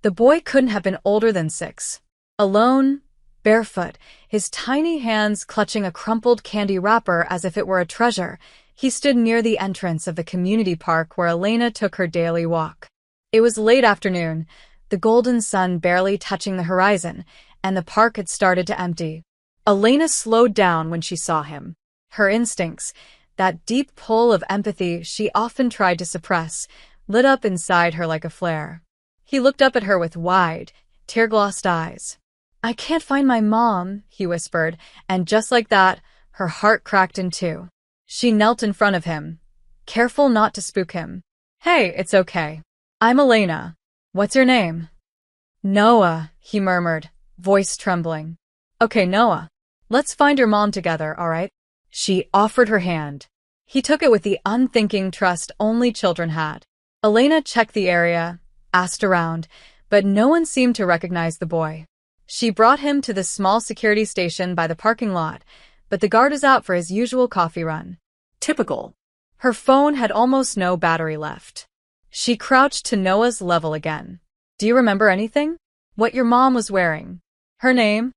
The boy couldn't have been older than 6. Alone, barefoot, his tiny hands clutching a crumpled candy wrapper as if it were a treasure, he stood near the entrance of the community park where Elena took her daily walk. It was late afternoon, the golden sun barely touching the horizon, and the park had started to empty. Elena slowed down when she saw him. Her instincts, that deep pull of empathy she often tried to suppress, lit up inside her like a flare. He looked up at her with wide, tear-glossed eyes. "I can't find my mom," he whispered, and just like that, her heart cracked in two. She knelt in front of him, careful not to spook him. "Hey, it's okay. I'm Elena. What's your name?" "Noah," he murmured, voice trembling. "Okay, Noah. Let's find your mom together, all right?" She offered her hand. He took it with the unthinking trust only children had. Elena checked the area, asked around, but no one seemed to recognize the boy. She brought him to the small security station by the parking lot, but the guard was out for his usual coffee run. Typical. Her phone had almost no battery left. She crouched to Noah's level again. "Do you remember anything? What your mom was wearing? Her name?"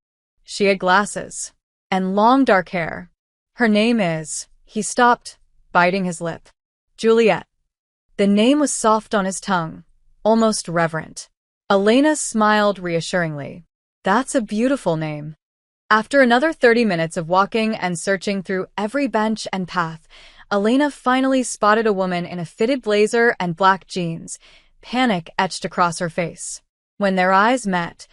She had glasses. And long dark hair. "Her name is..." He stopped, biting his lip. "Juliet." The name was soft on his tongue, almost reverent. Elena smiled reassuringly. "That's a beautiful name." After another 30 minutes of walking and searching through every bench and path, Elena finally spotted a woman in a fitted blazer and black jeans, panic etched across her face. When their eyes met,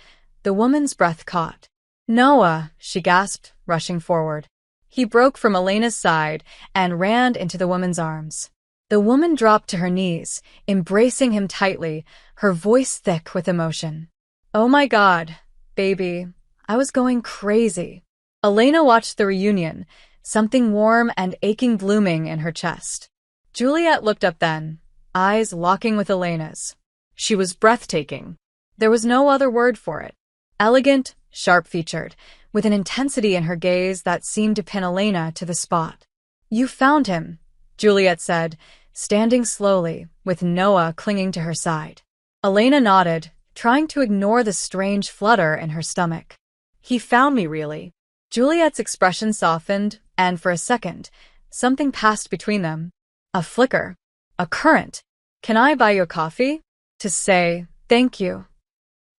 the woman's breath caught. "Noah," she gasped, rushing forward. He broke from Elena's side and ran into the woman's arms. The woman dropped to her knees, embracing him tightly, her voice thick with emotion. "Oh my God, baby, I was going crazy." Elena watched the reunion, something warm and aching blooming in her chest. Juliet looked up then, eyes locking with Elena's. She was breathtaking. There was no other word for it. Elegant, sharp-featured, with an intensity in her gaze that seemed to pin Elena to the spot. "You found him," Juliet said, standing slowly, with Noah clinging to her side. Elena nodded, trying to ignore the strange flutter in her stomach. "He found me, really." Juliet's expression softened, and for a second, something passed between them. A flicker. A current. "Can I buy you a coffee?" "To say thank you?"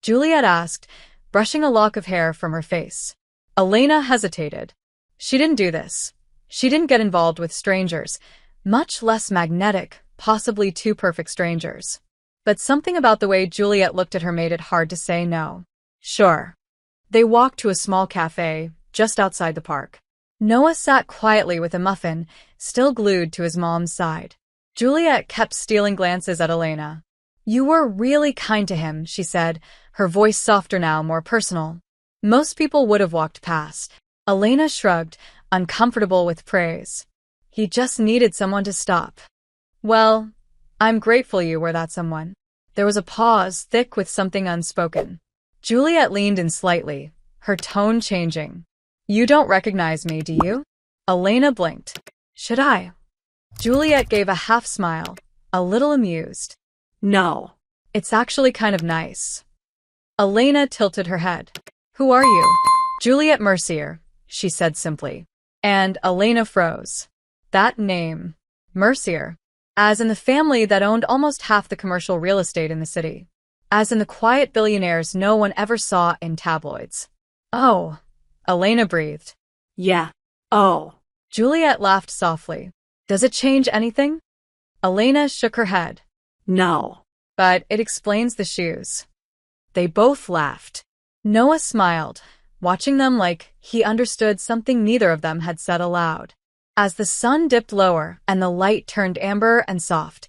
Juliet asked, brushing a lock of hair from her face. Elena hesitated. She didn't do this. She didn't get involved with strangers, much less magnetic, possibly too perfect strangers. But something about the way Juliet looked at her made it hard to say no. "Sure." They walked to a small cafe, just outside the park. Noah sat quietly with a muffin, still glued to his mom's side. Juliet kept stealing glances at Elena. "You were really kind to him," she said, her voice softer now, more personal. Most people would have walked past. Elena shrugged, uncomfortable with praise. "He just needed someone to stop." "Well, I'm grateful you were that someone." There was a pause, thick with something unspoken. Juliet leaned in slightly, her tone changing. "You don't recognize me, do you?" Elena blinked. "Should I?" Juliet gave a half smile, a little amused. "No. It's actually kind of nice." Elena tilted her head. "Who are you?" "Juliet Mercier," she said simply. And Elena froze. That name, Mercier. As in the family that owned almost half the commercial real estate in the city. As in the quiet billionaires no one ever saw in tabloids. "Oh," Elena breathed. "Yeah. Oh." Juliet laughed softly. "Does it change anything?" Elena shook her head. "No." "But it explains the shoes." They both laughed. Noah smiled, watching them like he understood something neither of them had said aloud. As the sun dipped lower and the light turned amber and soft,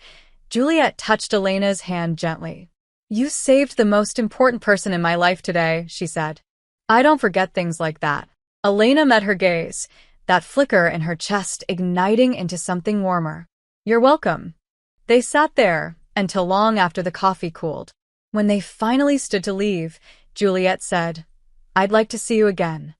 Juliet touched Elena's hand gently. "You saved the most important person in my life today," she said. "I don't forget things like that." Elena met her gaze, that flicker in her chest igniting into something warmer. "You're welcome." They sat there until long after the coffee cooled. When they finally stood to leave, Juliet said, "I'd like to see you again."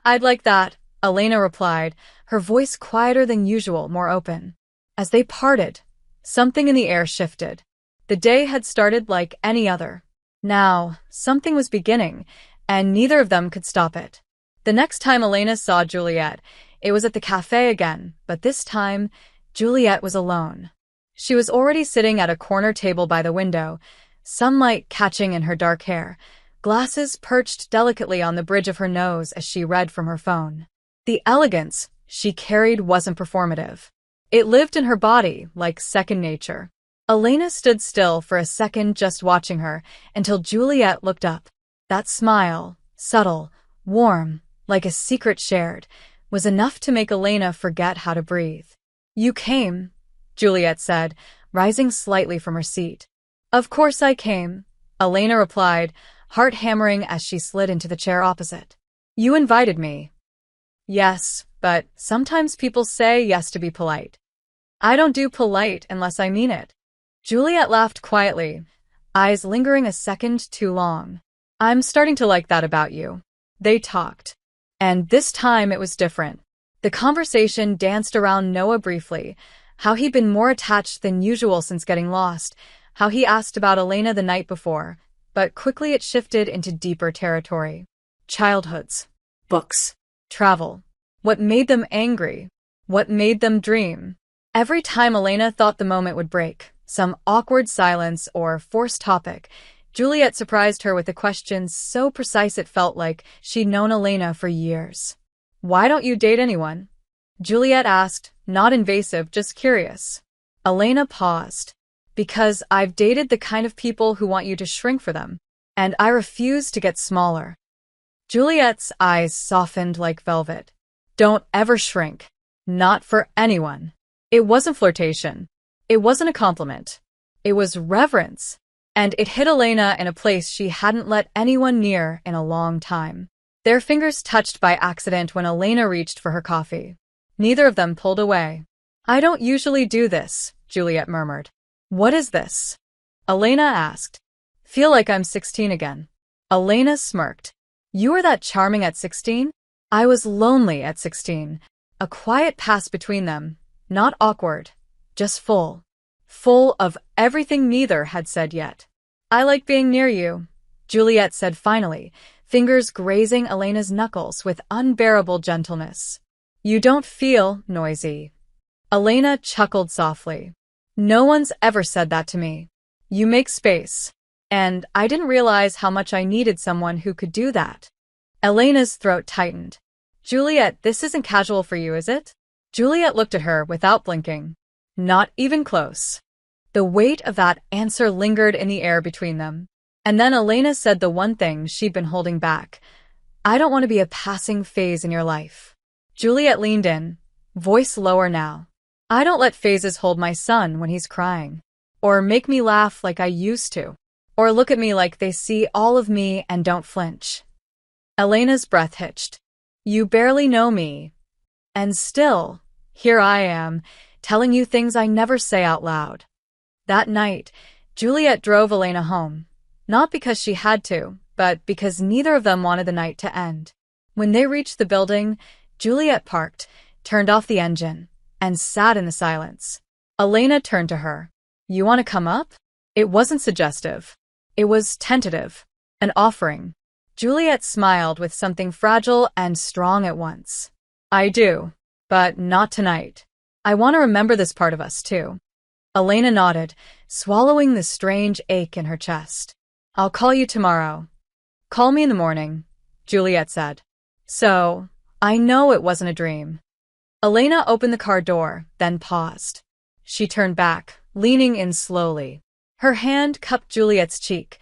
"I'd like that," Elena replied, her voice quieter than usual, more open. As they parted, something in the air shifted. The day had started like any other. Now, something was beginning, and neither of them could stop it. The next time Elena saw Juliet, it was at the cafe again, but this time, Juliet was alone. She was already sitting at a corner table by the window, sunlight catching in her dark hair, glasses perched delicately on the bridge of her nose as she read from her phone. The elegance she carried wasn't performative. It lived in her body like second nature. Elena stood still for a second just watching her until Juliet looked up. That smile, subtle, warm, like a secret shared, was enough to make Elena forget how to breathe. "You came," Juliet said, rising slightly from her seat. "Of course I came," Elena replied, heart hammering as she slid into the chair opposite. "You invited me." "Yes, but sometimes people say yes to be polite." "I don't do polite unless I mean it." Juliet laughed quietly, eyes lingering a second too long. "I'm starting to like that about you." They talked. And this time it was different. The conversation danced around Noah briefly, how he'd been more attached than usual since getting lost, how he asked about Elena the night before, but quickly it shifted into deeper territory. Childhoods. Books. Travel. What made them angry? What made them dream? Every time Elena thought the moment would break, some awkward silence or forced topic, Juliet surprised her with a question so precise it felt like she'd known Elena for years. "Why don't you date anyone?" Juliet asked, not invasive, just curious. Elena paused. "Because I've dated the kind of people who want you to shrink for them, and I refuse to get smaller." Juliet's eyes softened like velvet. "Don't ever shrink. Not for anyone." It wasn't flirtation. It wasn't a compliment. It was reverence. And it hit Elena in a place she hadn't let anyone near in a long time. Their fingers touched by accident when Elena reached for her coffee. Neither of them pulled away. "I don't usually do this," Juliet murmured. "What is this?" Elena asked. "Feel like I'm 16 again." Elena smirked. "You were that charming at 16? I was lonely at 16. A quiet pass between them, not awkward, just full. Full of everything neither had said yet. "I like being near you," Juliet said finally, fingers grazing Elena's knuckles with unbearable gentleness. "You don't feel noisy." Elena chuckled softly. "No one's ever said that to me. You make space. And I didn't realize how much I needed someone who could do that." Elena's throat tightened. "Juliet, this isn't casual for you, is it?" Juliet looked at her without blinking. "Not even close." The weight of that answer lingered in the air between them. And then Elena said the one thing she'd been holding back. "I don't want to be a passing phase in your life." Juliet leaned in, voice lower now. "I don't let phases hold my son when he's crying. Or make me laugh like I used to. Or look at me like they see all of me and don't flinch." Elena's breath hitched. "You barely know me. And still, here I am, telling you things I never say out loud." That night, Juliet drove Elena home. Not because she had to, but because neither of them wanted the night to end. When they reached the building, Juliet parked, turned off the engine, and sat in the silence. Elena turned to her. "You want to come up?" It wasn't suggestive. It was tentative. An offering. Juliet smiled with something fragile and strong at once. "I do. But not tonight. I want to remember this part of us, too." Elena nodded, swallowing the strange ache in her chest. "I'll call you tomorrow." "Call me in the morning," Juliet said. "So, I know it wasn't a dream." Elena opened the car door, then paused. She turned back, leaning in slowly. Her hand cupped Juliet's cheek,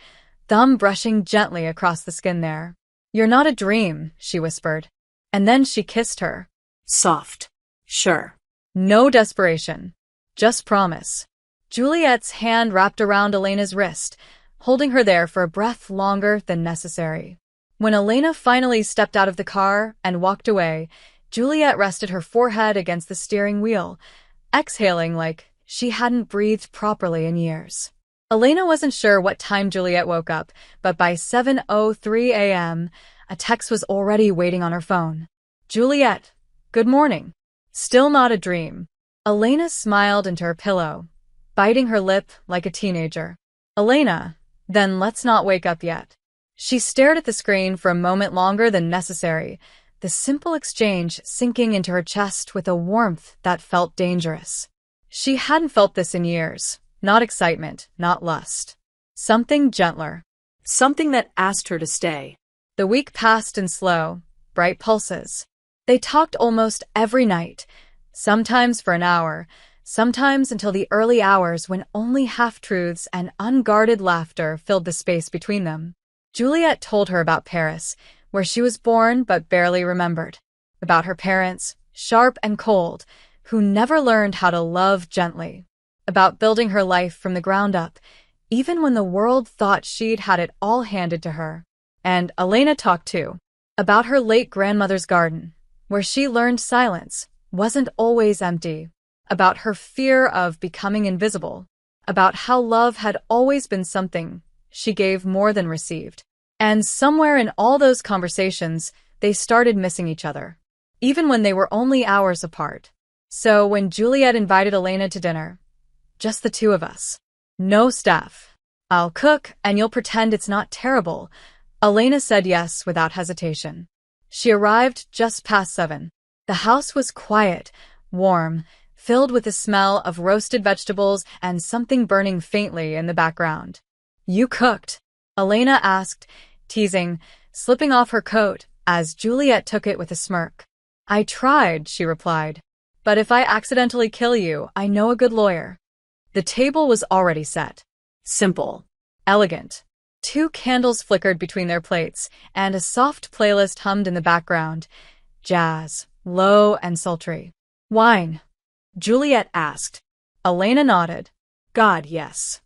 thumb brushing gently across the skin there. "You're not a dream," she whispered. And then she kissed her. Soft. Sure. No desperation. Just promise. Juliet's hand wrapped around Elena's wrist, holding her there for a breath longer than necessary. When Elena finally stepped out of the car and walked away, Juliet rested her forehead against the steering wheel, exhaling like she hadn't breathed properly in years. Elena wasn't sure what time Juliet woke up, but by 7:03 a.m., a text was already waiting on her phone. "Juliet, good morning." Still not a dream. Elena smiled into her pillow, biting her lip like a teenager. "Elena, Then let's not wake up yet. She stared at the screen for a moment longer than necessary, the simple exchange sinking into her chest with a warmth that felt dangerous. She hadn't felt this in years. Not excitement, not lust. Something gentler. Something that asked her to stay. The week passed in slow, bright pulses. They talked almost every night, sometimes for an hour, sometimes until the early hours when only half-truths and unguarded laughter filled the space between them. Juliet told her about Paris, where she was born but barely remembered. About her parents, sharp and cold, who never learned how to love gently. About building her life from the ground up, even when the world thought she'd had it all handed to her. And Elena talked too, about her late grandmother's garden, where she learned silence wasn't always empty. About her fear of becoming invisible. About how love had always been something she gave more than received. And somewhere in all those conversations, they started missing each other, even when they were only hours apart. So when Juliet invited Elena to dinner, just the two of us. No staff. I'll cook and you'll pretend it's not terrible. Elena said yes without hesitation. She arrived just past 7. The house was quiet, warm, filled with the smell of roasted vegetables and something burning faintly in the background. You cooked? Elena asked, teasing, slipping off her coat as Juliet took it with a smirk. I tried, she replied. But if I accidentally kill you, I know a good lawyer. The table was already set. Simple. Elegant. 2 candles flickered between their plates, and a soft playlist hummed in the background. Jazz, low and sultry. Wine? Juliet asked. Elena nodded. God, yes.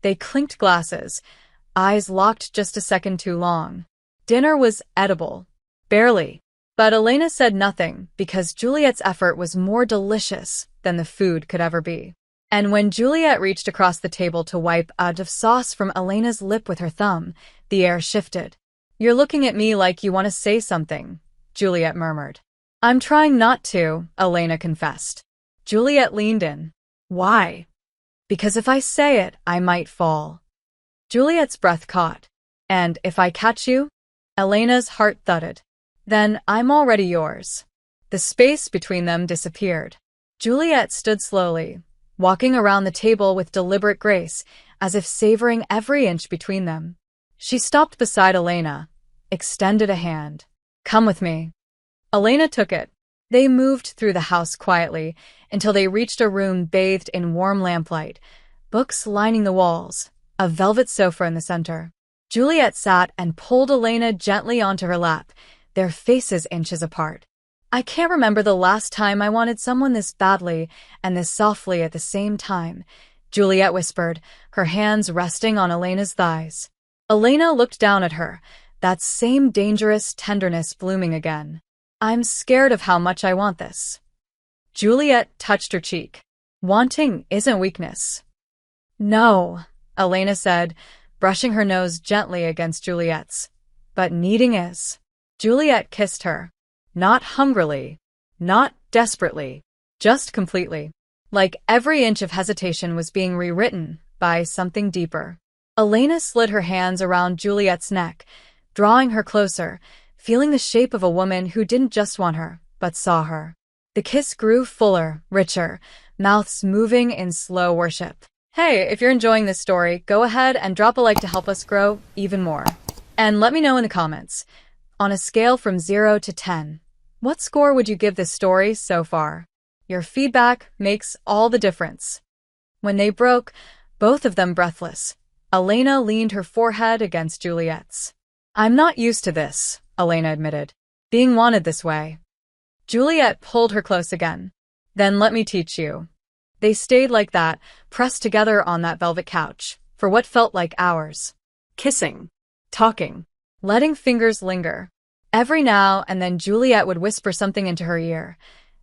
They clinked glasses, eyes locked just a second too long. Dinner was edible. Barely. But Elena said nothing because Juliet's effort was more delicious than the food could ever be. And when Juliet reached across the table to wipe out of sauce from Elena's lip with her thumb, the air shifted. You're looking at me like you want to say something, Juliet murmured. I'm trying not to, Elena confessed. Juliet leaned in. Why? Because if I say it, I might fall. Juliet's breath caught. And if I catch you? Elena's heart thudded. Then I'm already yours. The space between them disappeared. Juliet stood slowly, walking around the table with deliberate grace, as if savoring every inch between them. She stopped beside Elena, extended a hand. Come with me. Elena took it. They moved through the house quietly until they reached a room bathed in warm lamplight, books lining the walls, a velvet sofa in the center. Juliet sat and pulled Elena gently onto her lap, their faces inches apart. I can't remember the last time I wanted someone this badly and this softly at the same time, Juliet whispered, her hands resting on Elena's thighs. Elena looked down at her, that same dangerous tenderness blooming again. I'm scared of how much I want this. Juliet touched her cheek. Wanting isn't weakness. No, Elena said, brushing her nose gently against Juliet's. But needing is. Juliet kissed her. Not hungrily, not desperately, just completely. Like every inch of hesitation was being rewritten by something deeper. Elena slid her hands around Juliet's neck, drawing her closer, feeling the shape of a woman who didn't just want her, but saw her. The kiss grew fuller, richer, mouths moving in slow worship. Hey, if you're enjoying this story, go ahead and drop a like to help us grow even more. And let me know in the comments. On a scale from 0 to 10, what score would you give this story so far? Your feedback makes all the difference. When they broke, both of them breathless, Elena leaned her forehead against Juliet's. I'm not used to this, Elena admitted. Being wanted this way. Juliet pulled her close again. Then let me teach you. They stayed like that, pressed together on that velvet couch, for what felt like hours. Kissing. Talking. Letting fingers linger. Every now and then Juliet would whisper something into her ear.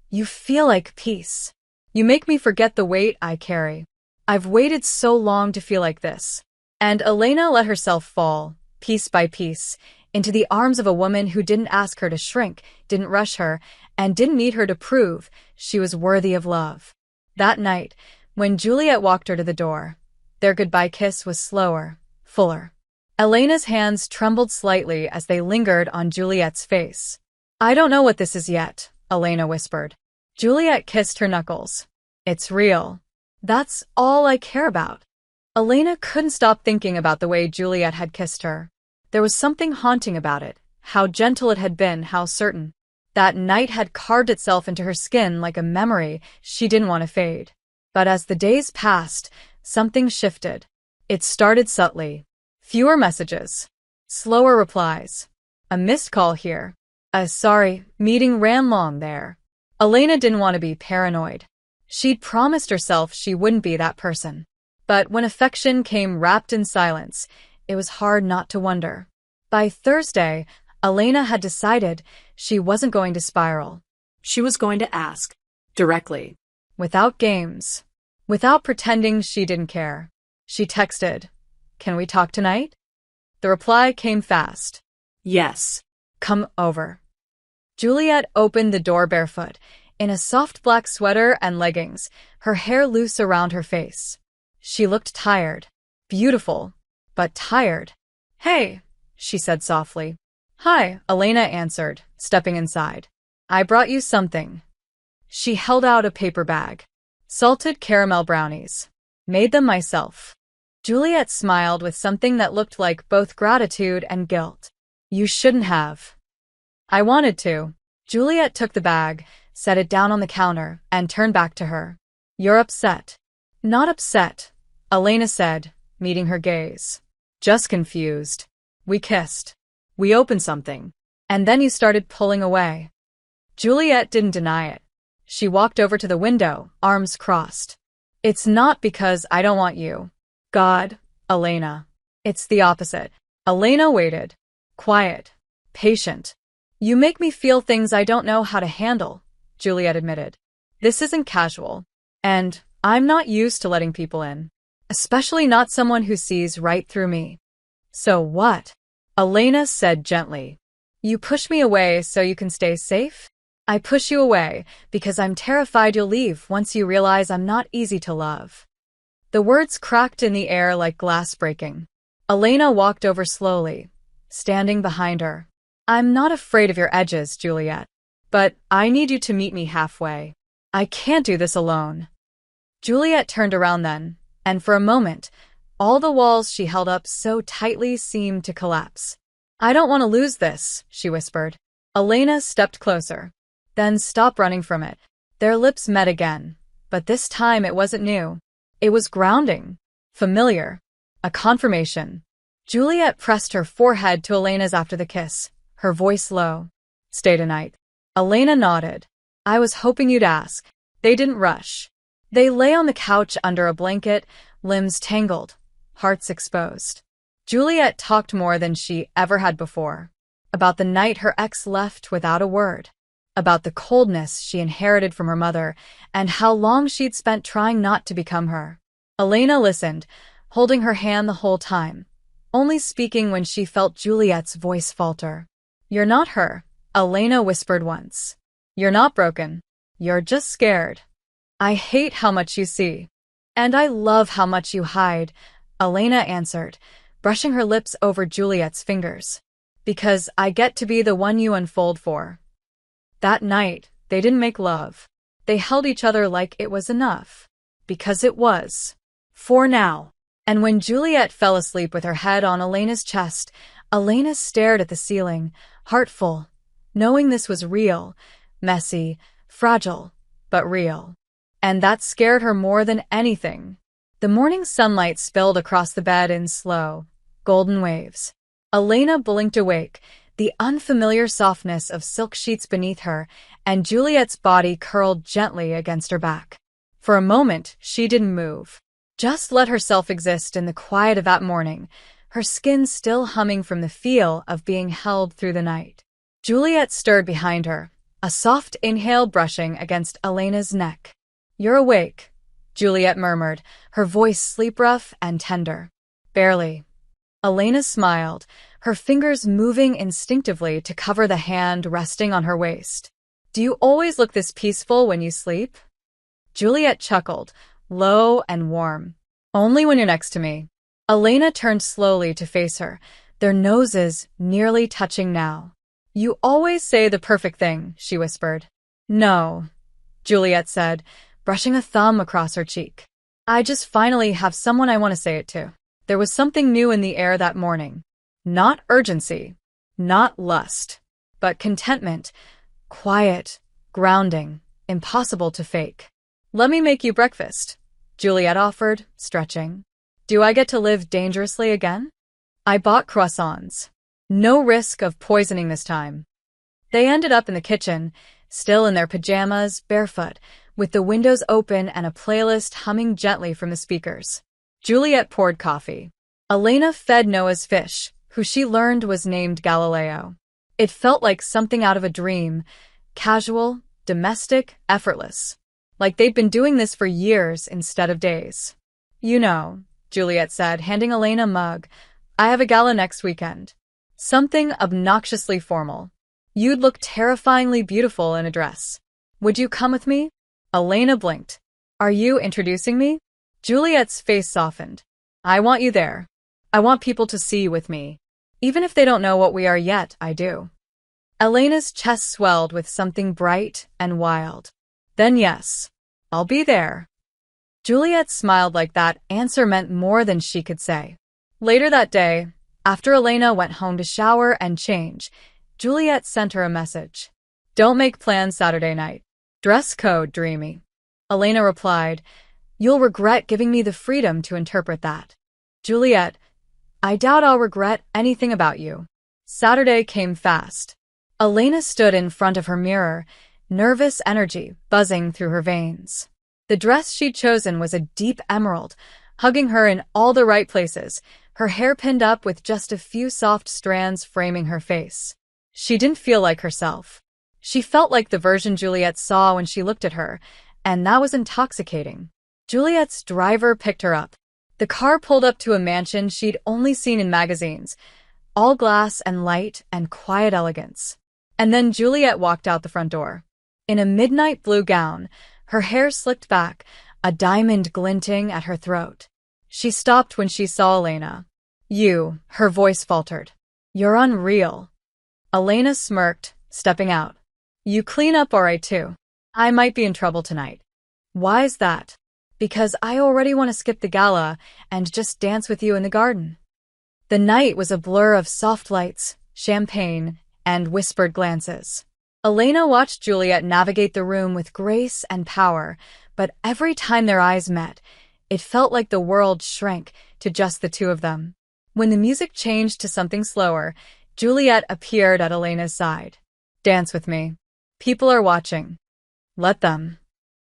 You feel like peace. You make me forget the weight I carry. I've waited so long to feel like this. And Elena let herself fall, piece by piece, into the arms of a woman who didn't ask her to shrink, didn't rush her, and didn't need her to prove she was worthy of love. That night, when Juliet walked her to the door, their goodbye kiss was slower, fuller. Elena's hands trembled slightly as they lingered on Juliet's face. I don't know what this is yet, Elena whispered. Juliet kissed her knuckles. It's real. That's all I care about. Elena couldn't stop thinking about the way Juliet had kissed her. There was something haunting about it, how gentle it had been, how certain. That night had carved itself into her skin like a memory she didn't want to fade. But as the days passed, something shifted. It started subtly. Fewer messages. Slower replies. A missed call here. A sorry, meeting ran long there. Elena didn't want to be paranoid. She'd promised herself she wouldn't be that person. But when affection came wrapped in silence, it was hard not to wonder. By Thursday, Elena had decided she wasn't going to spiral. She was going to ask. Directly. Without games. Without pretending she didn't care. She texted, "Can we talk tonight?" The reply came fast. Yes. Come over. Juliet opened the door barefoot, in a soft black sweater and leggings, her hair loose around her face. She looked tired. Beautiful, but tired. Hey, she said softly. Hi, Elena answered, stepping inside. I brought you something. She held out a paper bag. Salted caramel brownies. Made them myself. Juliet smiled with something that looked like both gratitude and guilt. You shouldn't have. I wanted to. Juliet took the bag, set it down on the counter, and turned back to her. You're upset. Not upset, Elena said, meeting her gaze. Just confused. We kissed. We opened something. And then you started pulling away. Juliet didn't deny it. She walked over to the window, arms crossed. It's not because I don't want you. God, Elena. It's the opposite. Elena waited. Quiet. Patient. You make me feel things I don't know how to handle, Juliet admitted. This isn't casual. And I'm not used to letting people in. Especially not someone who sees right through me. So what? Elena said gently. You push me away so you can stay safe? I push you away because I'm terrified you'll leave once you realize I'm not easy to love. The words cracked in the air like glass breaking. Elena walked over slowly, standing behind her. I'm not afraid of your edges, Juliet. But I need you to meet me halfway. I can't do this alone. Juliet turned around then, and for a moment, all the walls she held up so tightly seemed to collapse. I don't want to lose this, she whispered. Elena stepped closer. Then stopped running from it. Their lips met again, but this time it wasn't new. It was grounding, familiar, a confirmation. Juliet pressed her forehead to Elena's after the kiss, her voice low. Stay tonight. Elena nodded. I was hoping you'd ask. They didn't rush. They lay on the couch under a blanket, limbs tangled, hearts exposed. Juliet talked more than she ever had before. About the night her ex left without a word. About the coldness she inherited from her mother, and how long she'd spent trying not to become her. Elena listened, holding her hand the whole time, only speaking when she felt Juliet's voice falter. You're not her, Elena whispered once. You're not broken. You're just scared. I hate how much you see. And I love how much you hide, Elena answered, brushing her lips over Juliet's fingers. Because I get to be the one you unfold for. That night, they didn't make love. They held each other like it was enough. Because it was. For now. And when Juliet fell asleep with her head on Elena's chest, Elena stared at the ceiling, heartful, knowing this was real, messy, fragile, but real. And that scared her more than anything. The morning sunlight spilled across the bed in slow, golden waves. Elena blinked awake, the unfamiliar softness of silk sheets beneath her, and Juliet's body curled gently against her back. For a moment, she didn't move. Just let herself exist in the quiet of that morning, her skin still humming from the feel of being held through the night. Juliet stirred behind her, a soft inhale brushing against Elena's neck. You're awake, Juliet murmured, her voice sleep-rough and tender. Barely. Elena smiled, her fingers moving instinctively to cover the hand resting on her waist. Do you always look this peaceful when you sleep? Juliet chuckled, low and warm. Only when you're next to me. Elena turned slowly to face her, their noses nearly touching now. You always say the perfect thing, she whispered. No, Juliet said, brushing a thumb across her cheek. I just finally have someone I want to say it to. There was something new in the air that morning. Not urgency, not lust, but contentment, quiet, grounding, impossible to fake. Let me make you breakfast, Juliet offered, stretching. Do I get to live dangerously again? I bought croissants. No risk of poisoning this time. They ended up in the kitchen, still in their pajamas, barefoot, with the windows open and a playlist humming gently from the speakers. Juliet poured coffee. Elena fed Noah's fish, who she learned was named Galileo. It felt like something out of a dream, casual, domestic, effortless. Like they'd been doing this for years instead of days. You know, Juliet said, handing Elena a mug, I have a gala next weekend. Something obnoxiously formal. You'd look terrifyingly beautiful in a dress. Would you come with me? Elena blinked. Are you introducing me? Juliet's face softened. I want you there. I want people to see you with me. Even if they don't know what we are yet, I do. Elena's chest swelled with something bright and wild. Then yes, I'll be there. Juliet smiled like that answer meant more than she could say. Later that day, after Elena went home to shower and change, Juliet sent her a message. Don't make plans Saturday night. Dress code dreamy. Elena replied, You'll regret giving me the freedom to interpret that. Juliet, I doubt I'll regret anything about you. Saturday came fast. Elena stood in front of her mirror, nervous energy buzzing through her veins. The dress she'd chosen was a deep emerald, hugging her in all the right places, her hair pinned up with just a few soft strands framing her face. She didn't feel like herself. She felt like the version Juliet saw when she looked at her, and that was intoxicating. Juliet's driver picked her up. The car pulled up to a mansion she'd only seen in magazines, all glass and light and quiet elegance. And then Juliet walked out the front door. In a midnight blue gown, her hair slicked back, a diamond glinting at her throat. She stopped when she saw Elena. You, her voice faltered. You're unreal. Elena smirked, stepping out. You clean up all right too. I might be in trouble tonight. Why's that? Because I already want to skip the gala and just dance with you in the garden. The night was a blur of soft lights, champagne, and whispered glances. Elena watched Juliet navigate the room with grace and power, but every time their eyes met, it felt like the world shrank to just the two of them. When the music changed to something slower, Juliet appeared at Elena's side. Dance with me. People are watching. Let them.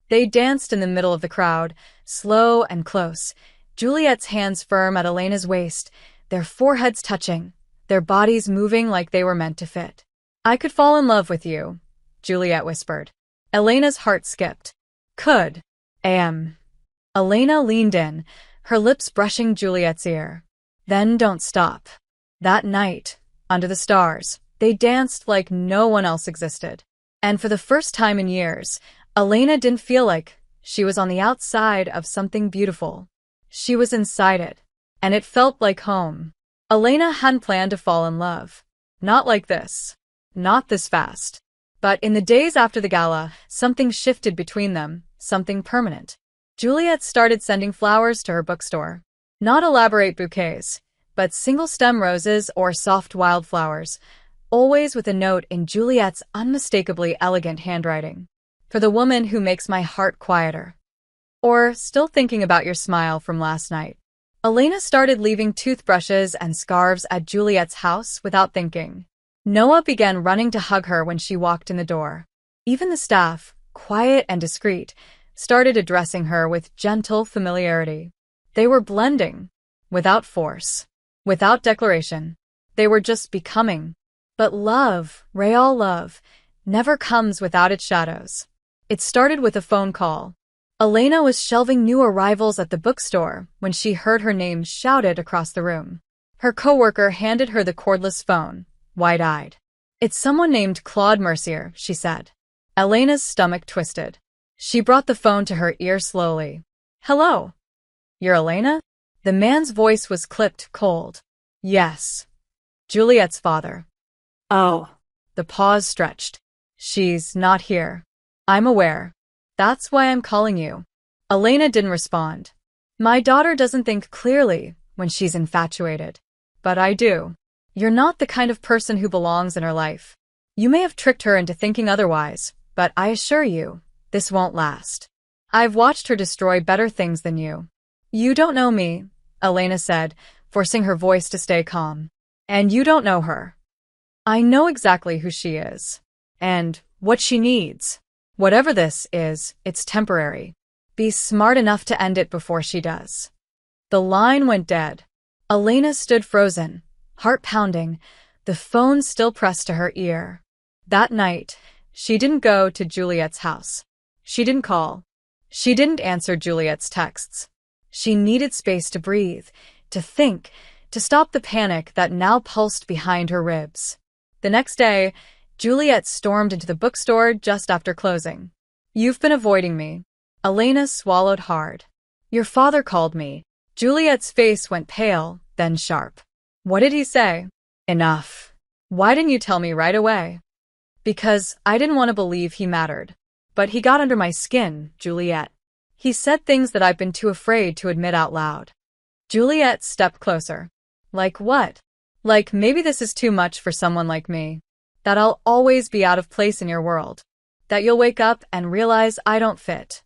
They danced in the middle of the crowd, slow and close, Juliet's hands firm at Elena's waist, their foreheads touching, their bodies moving like they were meant to fit. I could fall in love with you, Juliet whispered. Elena's heart skipped. Could. Elena leaned in, her lips brushing Juliet's ear. Then don't stop. That night, under the stars, they danced like no one else existed. And for the first time in years, Elena didn't feel like she was on the outside of something beautiful. She was inside it, and it felt like home. Elena hadn't planned to fall in love. Not like this. Not this fast. But in the days after the gala, something shifted between them, something permanent. Juliet started sending flowers to her bookstore. Not elaborate bouquets, but single-stem roses or soft wildflowers, always with a note in Juliet's unmistakably elegant handwriting. For the woman who makes my heart quieter. Or, still thinking about your smile from last night. Elena started leaving toothbrushes and scarves at Juliet's house without thinking. Noah began running to hug her when she walked in the door. Even the staff, quiet and discreet, started addressing her with gentle familiarity. They were blending, without force, without declaration. They were just becoming. But love, real love, never comes without its shadows. It started with a phone call. Elena was shelving new arrivals at the bookstore when she heard her name shouted across the room. Her coworker handed her the cordless phone, wide-eyed. It's someone named Claude Mercier, she said. Elena's stomach twisted. She brought the phone to her ear slowly. Hello. You're Elena? The man's voice was clipped cold. Yes. Juliet's father. Oh, The pause stretched. She's not here. I'm aware. That's why I'm calling you. Elena didn't respond. My daughter doesn't think clearly when she's infatuated. But I do. You're not the kind of person who belongs in her life. You may have tricked her into thinking otherwise, but I assure you, this won't last. I've watched her destroy better things than you. You don't know me, Elena said, forcing her voice to stay calm. And you don't know her. I know exactly who she is. And what she needs. Whatever this is, it's temporary. Be smart enough to end it before she does. The line went dead. Elena stood frozen, heart pounding, the phone still pressed to her ear. That night, she didn't go to Juliet's house. She didn't call. She didn't answer Juliet's texts. She needed space to breathe, to think, to stop the panic that now pulsed behind her ribs. The next day, Juliet stormed into the bookstore just after closing. You've been avoiding me. Elena swallowed hard. Your father called me. Juliet's face went pale, then sharp. What did he say? Enough. Why didn't you tell me right away? Because I didn't want to believe he mattered. But he got under my skin, Juliet. He said things that I've been too afraid to admit out loud. Juliet stepped closer. Like what? Like maybe this is too much for someone like me. That I'll always be out of place in your world. That you'll wake up and realize I don't fit.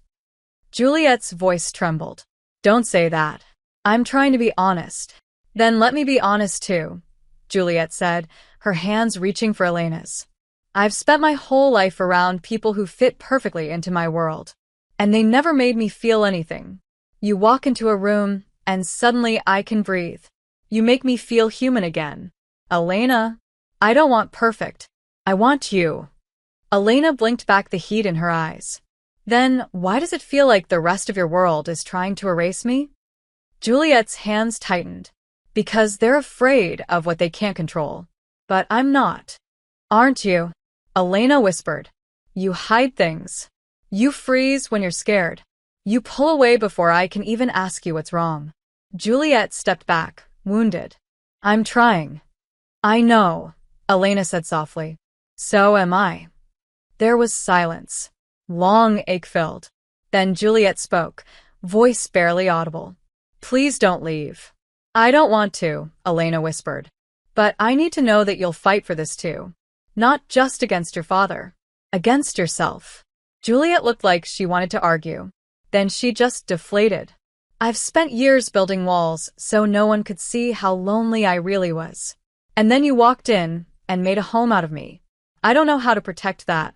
Juliet's voice trembled. Don't say that. I'm trying to be honest. Then let me be honest too, Juliet said, her hands reaching for Elena's. I've spent my whole life around people who fit perfectly into my world. And they never made me feel anything. You walk into a room, and suddenly I can breathe. You make me feel human again. Elena, I don't want perfect. I want you. Elena blinked back the heat in her eyes. Then, why does it feel like the rest of your world is trying to erase me? Juliet's hands tightened. Because they're afraid of what they can't control. But I'm not. Aren't you? Elena whispered. You hide things. You freeze when you're scared. You pull away before I can even ask you what's wrong. Juliet stepped back, wounded. I'm trying. I know, Elena said softly. So am I. There was silence. Long, ache-filled. Then Juliet spoke, voice barely audible. Please don't leave. I don't want to, Elena whispered. But I need to know that you'll fight for this too. Not just against your father. Against yourself. Juliet looked like she wanted to argue. Then she just deflated. I've spent years building walls so no one could see how lonely I really was. And then you walked in and made a home out of me. I don't know how to protect that.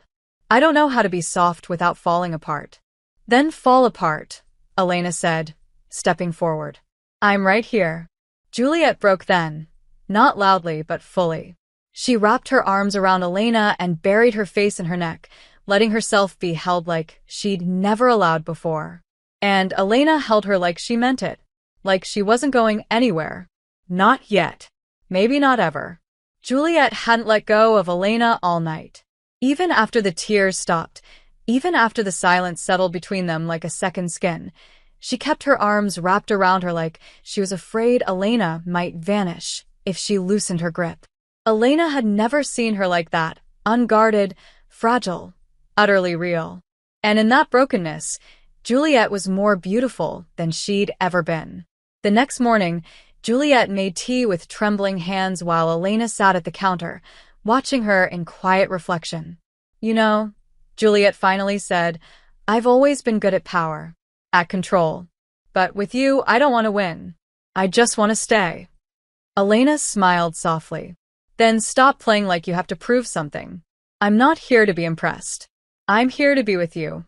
I don't know how to be soft without falling apart. Then fall apart, Elena said, stepping forward. I'm right here. Juliet broke then. Not loudly, but fully. She wrapped her arms around Elena and buried her face in her neck, letting herself be held like she'd never allowed before. And Elena held her like she meant it. Like she wasn't going anywhere. Not yet. Maybe not ever. Juliet hadn't let go of Elena all night. Even after the tears stopped, even after the silence settled between them like a second skin, she kept her arms wrapped around her like she was afraid Elena might vanish if she loosened her grip. Elena had never seen her like that, unguarded, fragile, utterly real. And in that brokenness, Juliet was more beautiful than she'd ever been. The next morning, Juliet made tea with trembling hands while Elena sat at the counter, watching her in quiet reflection. You know, Juliet finally said, I've always been good at power, at control. But with you, I don't want to win. I just want to stay. Elena smiled softly. Then stop playing like you have to prove something. I'm not here to be impressed. I'm here to be with you.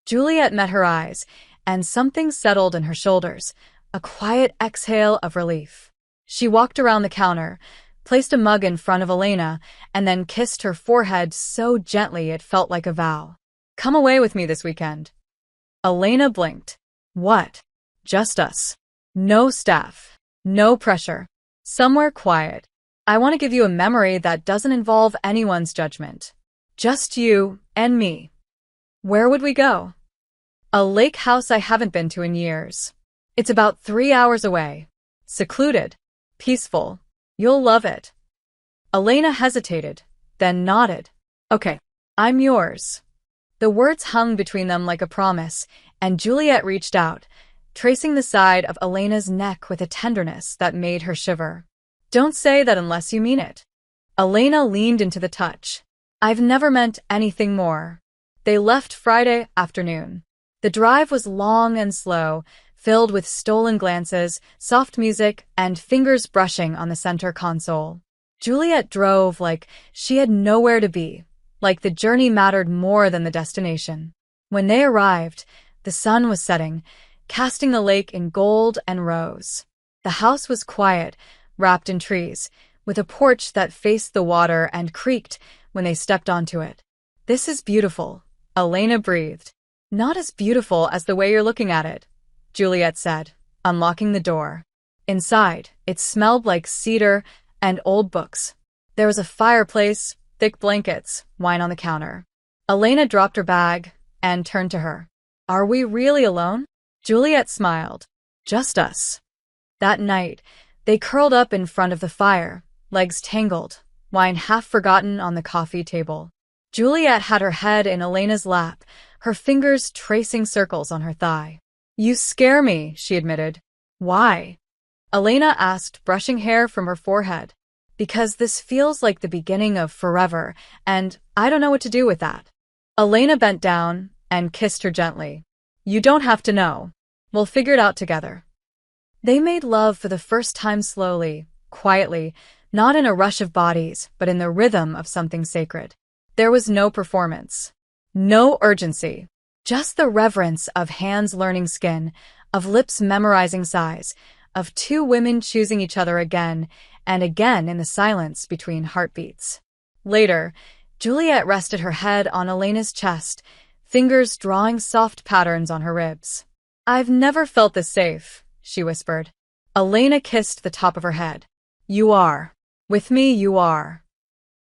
Juliet met her eyes, and something settled in her shoulders, a quiet exhale of relief. She walked around the counter, placed a mug in front of Elena, and then kissed her forehead so gently it felt like a vow. Come away with me this weekend. Elena blinked. What? Just us. No staff. No pressure. Somewhere quiet. I want to give you a memory that doesn't involve anyone's judgment. Just you and me. Where would we go? A lake house I haven't been to in years. It's about 3 hours away. Secluded. Peaceful. You'll love it. Elena hesitated, then nodded. Okay, I'm yours. The words hung between them like a promise, and Juliet reached out, tracing the side of Elena's neck with a tenderness that made her shiver. Don't say that unless you mean it. Elena leaned into the touch. I've never meant anything more. They left Friday afternoon. The drive was long and slow, filled with stolen glances, soft music, and fingers brushing on the center console. Juliet drove like she had nowhere to be, like the journey mattered more than the destination. When they arrived, the sun was setting, casting the lake in gold and rose. The house was quiet, wrapped in trees, with a porch that faced the water and creaked when they stepped onto it. This is beautiful, Elena breathed. Not as beautiful as the way you're looking at it, Juliet said, unlocking the door. Inside, it smelled like cedar and old books. There was a fireplace, thick blankets, wine on the counter. Elena dropped her bag and turned to her. Are we really alone? Juliet smiled. Just us. That night, they curled up in front of the fire, legs tangled, wine half forgotten on the coffee table. Juliet had her head in Elena's lap, her fingers tracing circles on her thigh. You scare me, she admitted. Why? Elena asked, brushing hair from her forehead. Because this feels like the beginning of forever, and I don't know what to do with that. Elena bent down and kissed her gently. You don't have to know. We'll figure it out together. They made love for the first time slowly, quietly, not in a rush of bodies, but in the rhythm of something sacred. There was no performance. No urgency. Just the reverence of hands learning skin, of lips memorizing sighs, of two women choosing each other again and again in the silence between heartbeats. Later, Juliet rested her head on Elena's chest, fingers drawing soft patterns on her ribs. I've never felt this safe, she whispered. Elena kissed the top of her head. You are. With me, you are.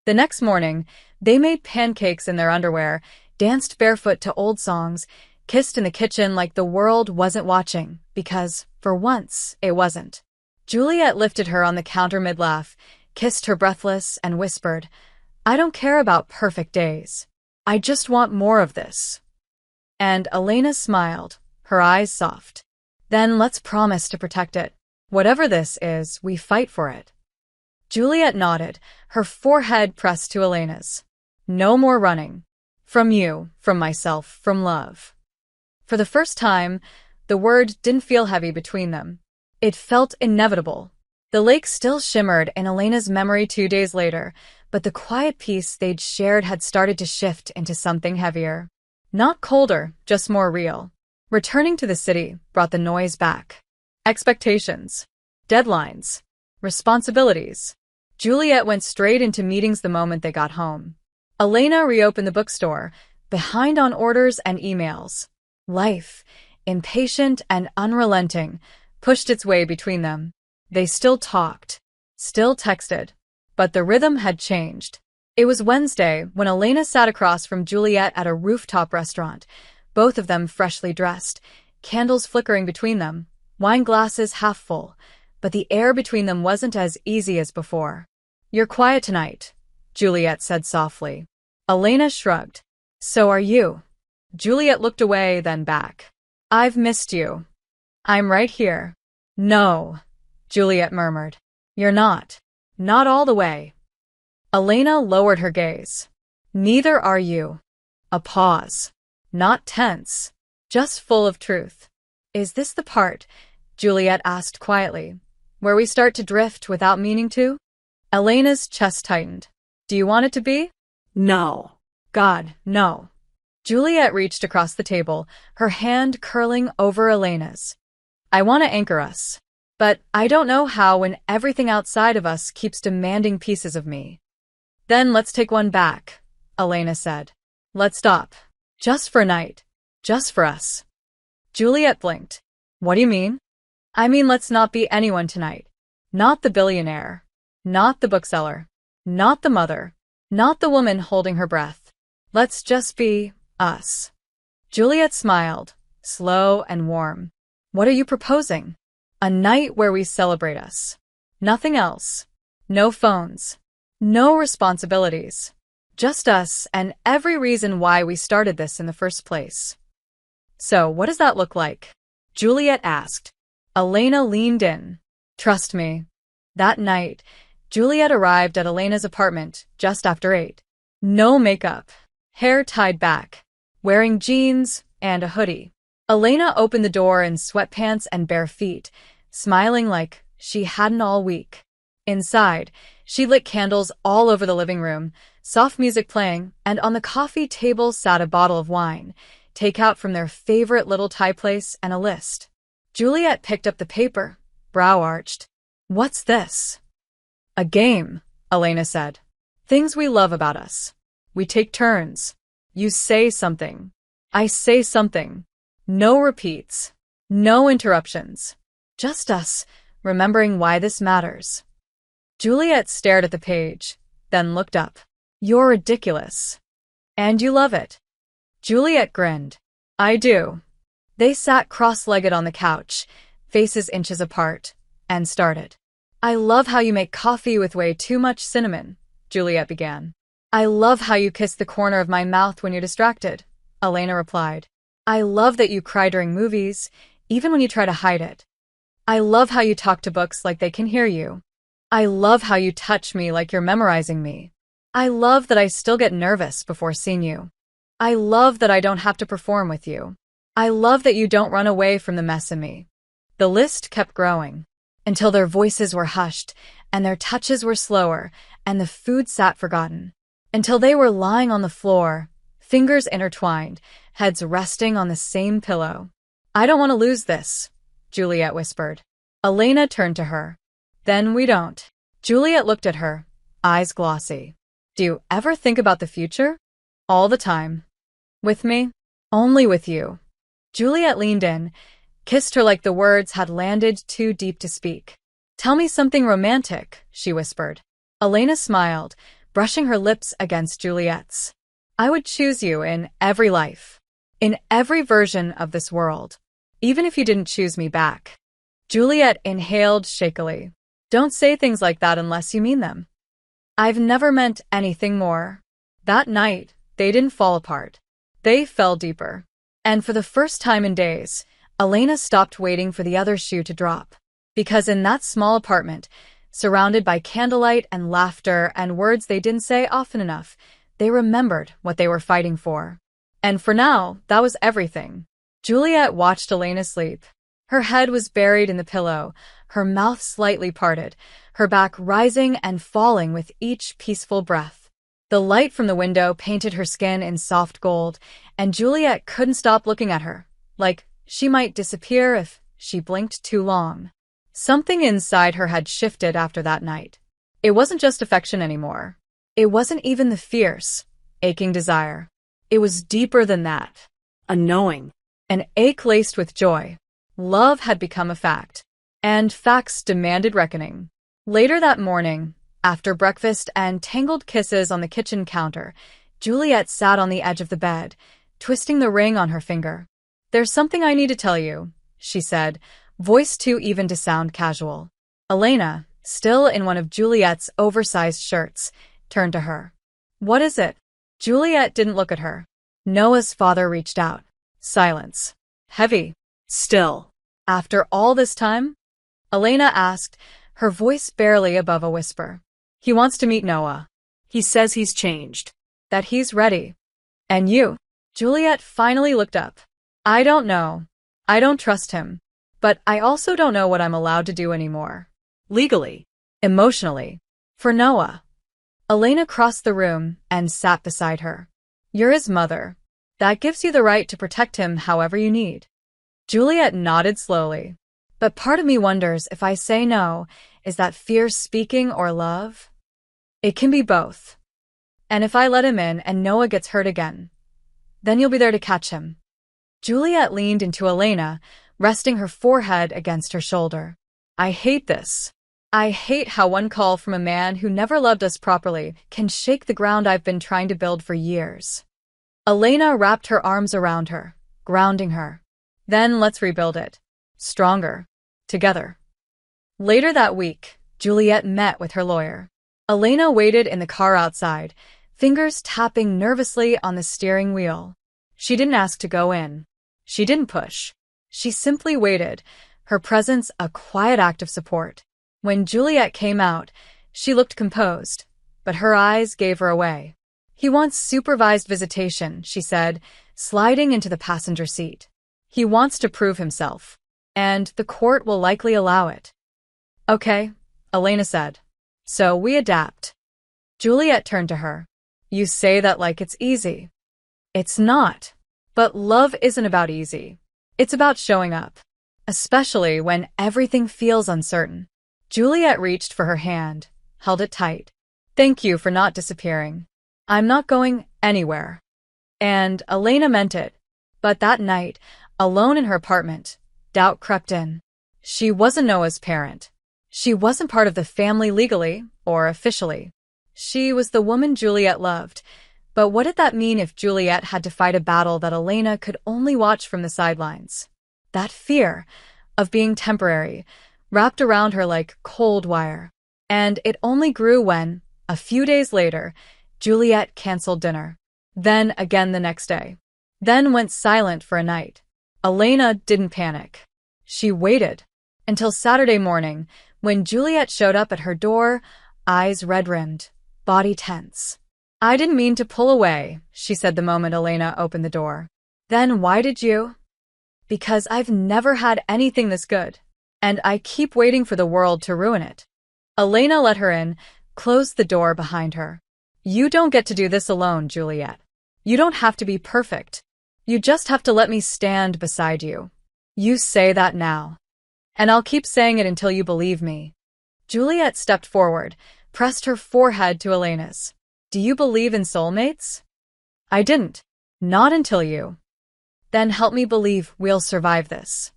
The next morning, they made pancakes in their underwear, danced barefoot to old songs, kissed in the kitchen like the world wasn't watching, because, for once, it wasn't. Juliet lifted her on the counter mid-laugh, kissed her breathless, and whispered, I don't care about perfect days. I just want more of this. And Elena smiled, her eyes soft. Then let's promise to protect it. Whatever this is, we fight for it. Juliet nodded, her forehead pressed to Elena's. No more running. From you, from myself, from love. For the first time, the word didn't feel heavy between them. It felt inevitable. The lake still shimmered in Elena's memory 2 days later, but the quiet peace they'd shared had started to shift into something heavier. Not colder, just more real. Returning to the city brought the noise back. Expectations. Deadlines. Responsibilities. Juliet went straight into meetings the moment they got home. Elena reopened the bookstore, behind on orders and emails. Life, impatient and unrelenting, pushed its way between them. They still talked, still texted, but the rhythm had changed. It was Wednesday when Elena sat across from Juliet at a rooftop restaurant, both of them freshly dressed, candles flickering between them, wine glasses half full, but the air between them wasn't as easy as before. You're quiet tonight, Juliet said softly. Elena shrugged. So are you. Juliet looked away, then back. I've missed you. I'm right here. No, Juliet murmured. You're not. Not all the way. Elena lowered her gaze. Neither are you. A pause. Not tense. Just full of truth. Is this the part, Juliet asked quietly, where we start to drift without meaning to? Elena's chest tightened. Do you want it to be? No. God, no. Juliet reached across the table, her hand curling over Elena's. I want to anchor us. But I don't know how when everything outside of us keeps demanding pieces of me. Then let's take one back, Elena said. Let's stop. Just for a night. Just for us. Juliet blinked. What do you mean? I mean let's not be anyone tonight. Not the billionaire. Not the bookseller. Not the mother. Not the woman holding her breath. Let's just be us. Juliet smiled, slow and warm. What are you proposing? A night where we celebrate us. Nothing else. No phones. No responsibilities. Just us and every reason why we started this in the first place. So, what does that look like? Juliet asked. Elena leaned in. Trust me. That night, Juliet arrived at Elena's apartment just after 8. No makeup. Hair tied back. Wearing jeans and a hoodie. Elena opened the door in sweatpants and bare feet, smiling like she hadn't all week. Inside, she lit candles all over the living room, soft music playing, and on the coffee table sat a bottle of wine, takeout from their favorite little Thai place, and a list. Juliet picked up the paper, brow arched. What's this? A game, Elena said. Things we love about us. We take turns. You say something. I say something. No repeats. No interruptions. Just us, remembering why this matters. Juliet stared at the page, then looked up. You're ridiculous. And you love it. Juliet grinned. I do. They sat cross-legged on the couch, faces inches apart, and started. I love how you make coffee with way too much cinnamon, Juliet began. I love how you kiss the corner of my mouth when you're distracted, Elena replied. I love that you cry during movies, even when you try to hide it. I love how you talk to books like they can hear you. I love how you touch me like you're memorizing me. I love that I still get nervous before seeing you. I love that I don't have to perform with you. I love that you don't run away from the mess in me. The list kept growing, until their voices were hushed, and their touches were slower, and the food sat forgotten. Until they were lying on the floor, fingers intertwined, heads resting on the same pillow. I don't want to lose this, Juliet whispered. Elena turned to her. Then we don't. Juliet looked at her, eyes glossy. Do you ever think about the future? All the time. With me? Only with you. Juliet leaned in, kissed her like the words had landed too deep to speak. Tell me something romantic, she whispered. Elena smiled, brushing her lips against Juliet's. I would choose you in every life. In every version of this world. Even if you didn't choose me back. Juliet inhaled shakily. Don't say things like that unless you mean them. I've never meant anything more. That night, they didn't fall apart. They fell deeper. And for the first time in days, Elena stopped waiting for the other shoe to drop. Because in that small apartment, surrounded by candlelight and laughter and words they didn't say often enough, they remembered what they were fighting for. And for now, that was everything. Juliet watched Elena sleep. Her head was buried in the pillow, her mouth slightly parted, her back rising and falling with each peaceful breath. The light from the window painted her skin in soft gold, and Juliet couldn't stop looking at her, like she might disappear if she blinked too long. Something inside her had shifted after that night. It wasn't just affection anymore. It wasn't even the fierce, aching desire. It was deeper than that. A knowing. An ache laced with joy. Love had become a fact. And facts demanded reckoning. Later that morning, after breakfast and tangled kisses on the kitchen counter, Juliet sat on the edge of the bed, twisting the ring on her finger. There's something I need to tell you, she said, voice too even to sound casual. Elena, still in one of Juliet's oversized shirts, turned to her. What is it? Juliet didn't look at her. Noah's father reached out. Silence. Heavy. Still. After all this time? Elena asked, her voice barely above a whisper. He wants to meet Noah. He says he's changed. That he's ready. And you? Juliet finally looked up. I don't know. I don't trust him. But I also don't know what I'm allowed to do anymore. Legally. Emotionally. For Noah. Elena crossed the room and sat beside her. You're his mother. That gives you the right to protect him however you need. Juliet nodded slowly. But part of me wonders if I say no, is that fear speaking or love? It can be both. And if I let him in and Noah gets hurt again, then you'll be there to catch him. Juliet leaned into Elena, resting her forehead against her shoulder. I hate this. I hate how one call from a man who never loved us properly can shake the ground I've been trying to build for years. Elena wrapped her arms around her, grounding her. Then let's rebuild it. stronger, together. Later that week, Juliet met with her lawyer. Elena waited in the car outside, fingers tapping nervously on the steering wheel. She didn't ask to go in. She didn't push. She simply waited, her presence a quiet act of support. When Juliet came out, she looked composed, but her eyes gave her away. "He wants supervised visitation," she said, sliding into the passenger seat. "He wants to prove himself, and the court will likely allow it." "Okay," Elena said. "So we adapt." Juliet turned to her. "You say that like it's easy." "It's not. But love isn't about easy. It's about showing up, especially when everything feels uncertain." Juliet reached for her hand, held it tight. "Thank you for not disappearing. I'm not going anywhere." And Elena meant it. But that night, alone in her apartment, doubt crept in. She wasn't Noah's parent. She wasn't part of the family legally or officially. She was the woman Juliet loved. But what did that mean if Juliet had to fight a battle that Elena could only watch from the sidelines? That fear of being temporary wrapped around her like cold wire. And it only grew when, a few days later, Juliet canceled dinner. Then again the next day. Then went silent for a night. Elena didn't panic. She waited until Saturday morning, when Juliet showed up at her door, eyes red-rimmed, body tense. "I didn't mean to pull away," she said the moment Elena opened the door. "Then why did you?" "Because I've never had anything this good, and I keep waiting for the world to ruin it." Elena let her in, closed the door behind her. "You don't get to do this alone, Juliet. You don't have to be perfect. You just have to let me stand beside you. You say that now. And I'll keep saying it until you believe me." Juliet stepped forward, pressed her forehead to Elena's. "Do you believe in soulmates?" "I didn't. Not until you." "Then help me believe we'll survive this."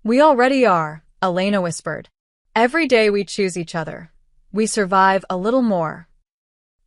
"We already are," Elena whispered. "Every day we choose each other. We survive a little more."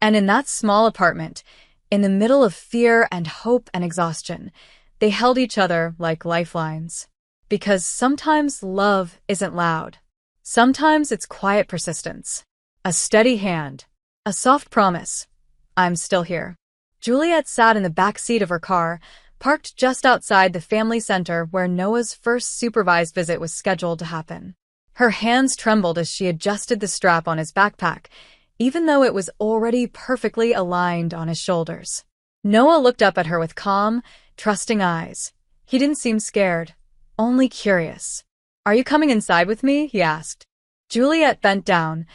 And in that small apartment, in the middle of fear and hope and exhaustion, they held each other like lifelines. Because sometimes love isn't loud. Sometimes it's quiet persistence. A steady hand. A soft promise. "I'm still here." Juliet sat in the back seat of her car, parked just outside the family center where Noah's first supervised visit was scheduled to happen. Her hands trembled as she adjusted the strap on his backpack, even though it was already perfectly aligned on his shoulders. Noah looked up at her with calm, trusting eyes. He didn't seem scared, only curious. "Are you coming inside with me?" he asked. Juliet bent down,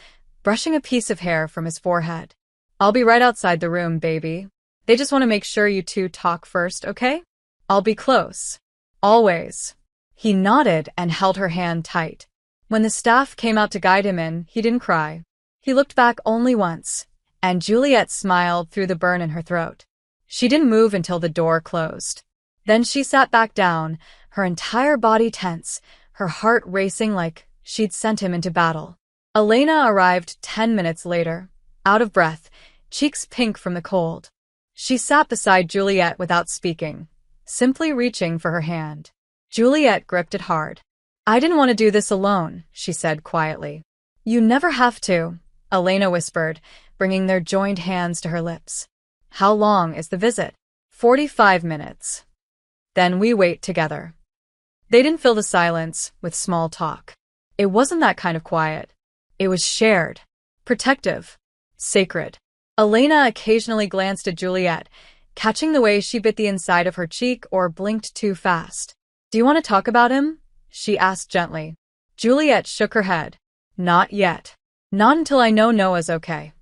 brushing a piece of hair from his forehead. "I'll be right outside the room, baby. They just want to make sure you two talk first, okay? I'll be close. Always." He nodded and held her hand tight. When the staff came out to guide him in, he didn't cry. He looked back only once, and Juliet smiled through the burn in her throat. She didn't move until the door closed. Then she sat back down, her entire body tense, her heart racing like she'd sent him into battle. Elena arrived 10 minutes later, out of breath, cheeks pink from the cold. She sat beside Juliet without speaking, simply reaching for her hand. Juliet gripped it hard. "I didn't want to do this alone," she said quietly. "You never have to," Elena whispered, bringing their joined hands to her lips. "How long is the visit?" 45 minutes. "Then we wait together." They didn't fill the silence with small talk. It wasn't that kind of quiet. It was shared, protective, sacred. Elena occasionally glanced at Juliet, catching the way she bit the inside of her cheek or blinked too fast. "Do you want to talk about him?" she asked gently. Juliet shook her head. "Not yet. Not until I know Noah's okay."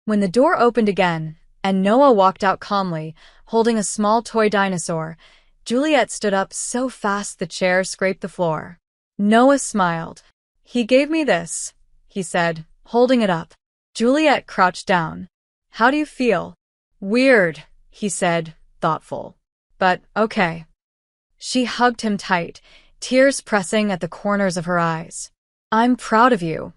When the door opened again, and Noah walked out calmly, holding a small toy dinosaur, Juliet stood up so fast the chair scraped the floor. Noah smiled. "He gave me this," he said, holding it up. Juliet crouched down. "How do you feel?" "Weird," he said, thoughtful. "But okay." She hugged him tight, tears pressing at the corners of her eyes. "I'm proud of you."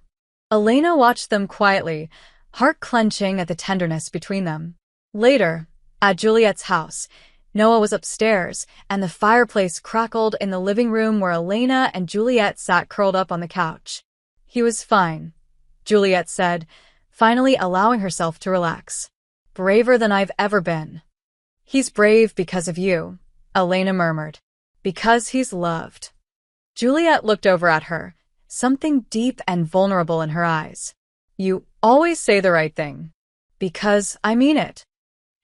Elena watched them quietly, heart clenching at the tenderness between them. Later, at Juliet's house, Noah was upstairs, and the fireplace crackled in the living room where Elena and Juliet sat curled up on the couch. He was fine, Juliet said, finally allowing herself to relax. Braver than I've ever been. He's brave because of you, Elena murmured. Because he's loved. Juliet looked over at her, something deep and vulnerable in her eyes. You always say the right thing. Because I mean it.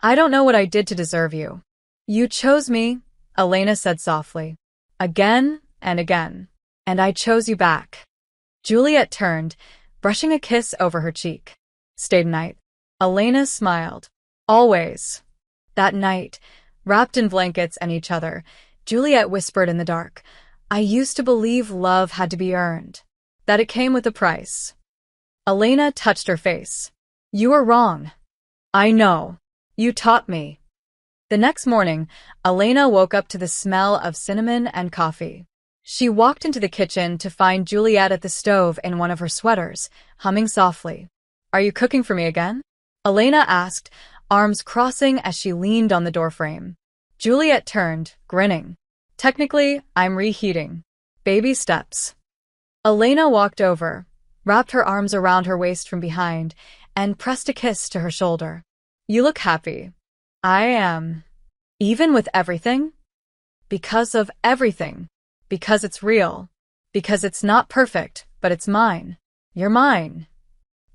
I don't know what I did to deserve you. You chose me, Elena said softly. Again and again. And I chose you back. Juliet turned, brushing a kiss over her cheek. Stayed night. Elena smiled. Always. That night, wrapped in blankets and each other, Juliet whispered in the dark, I used to believe love had to be earned. That it came with a price. Elena touched her face. You were wrong. I know. You taught me. The next morning, Elena woke up to the smell of cinnamon and coffee. She walked into the kitchen to find Juliet at the stove in one of her sweaters, humming softly. Are you cooking for me again? Elena asked, arms crossing as she leaned on the doorframe. Juliet turned, grinning. Technically, I'm reheating. Baby steps. Elena walked over, wrapped her arms around her waist from behind, and pressed a kiss to her shoulder. You look happy. I am. Even with everything? Because of everything. Because it's real. Because it's not perfect, but it's mine. You're mine.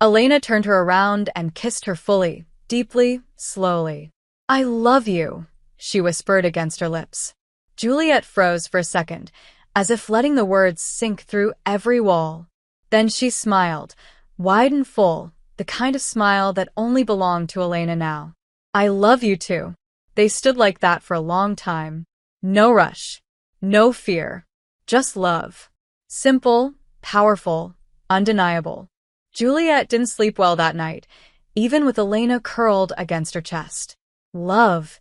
Elena turned her around and kissed her fully, deeply, slowly. I love you, she whispered against her lips. Juliet froze for a second, as if letting the words sink through every wall. Then she smiled, wide and full, the kind of smile that only belonged to Elena now. I love you too. They stood like that for a long time. No rush. No fear. Just love. Simple, powerful, undeniable. Juliet didn't sleep well that night, even with Elena curled against her chest. Love,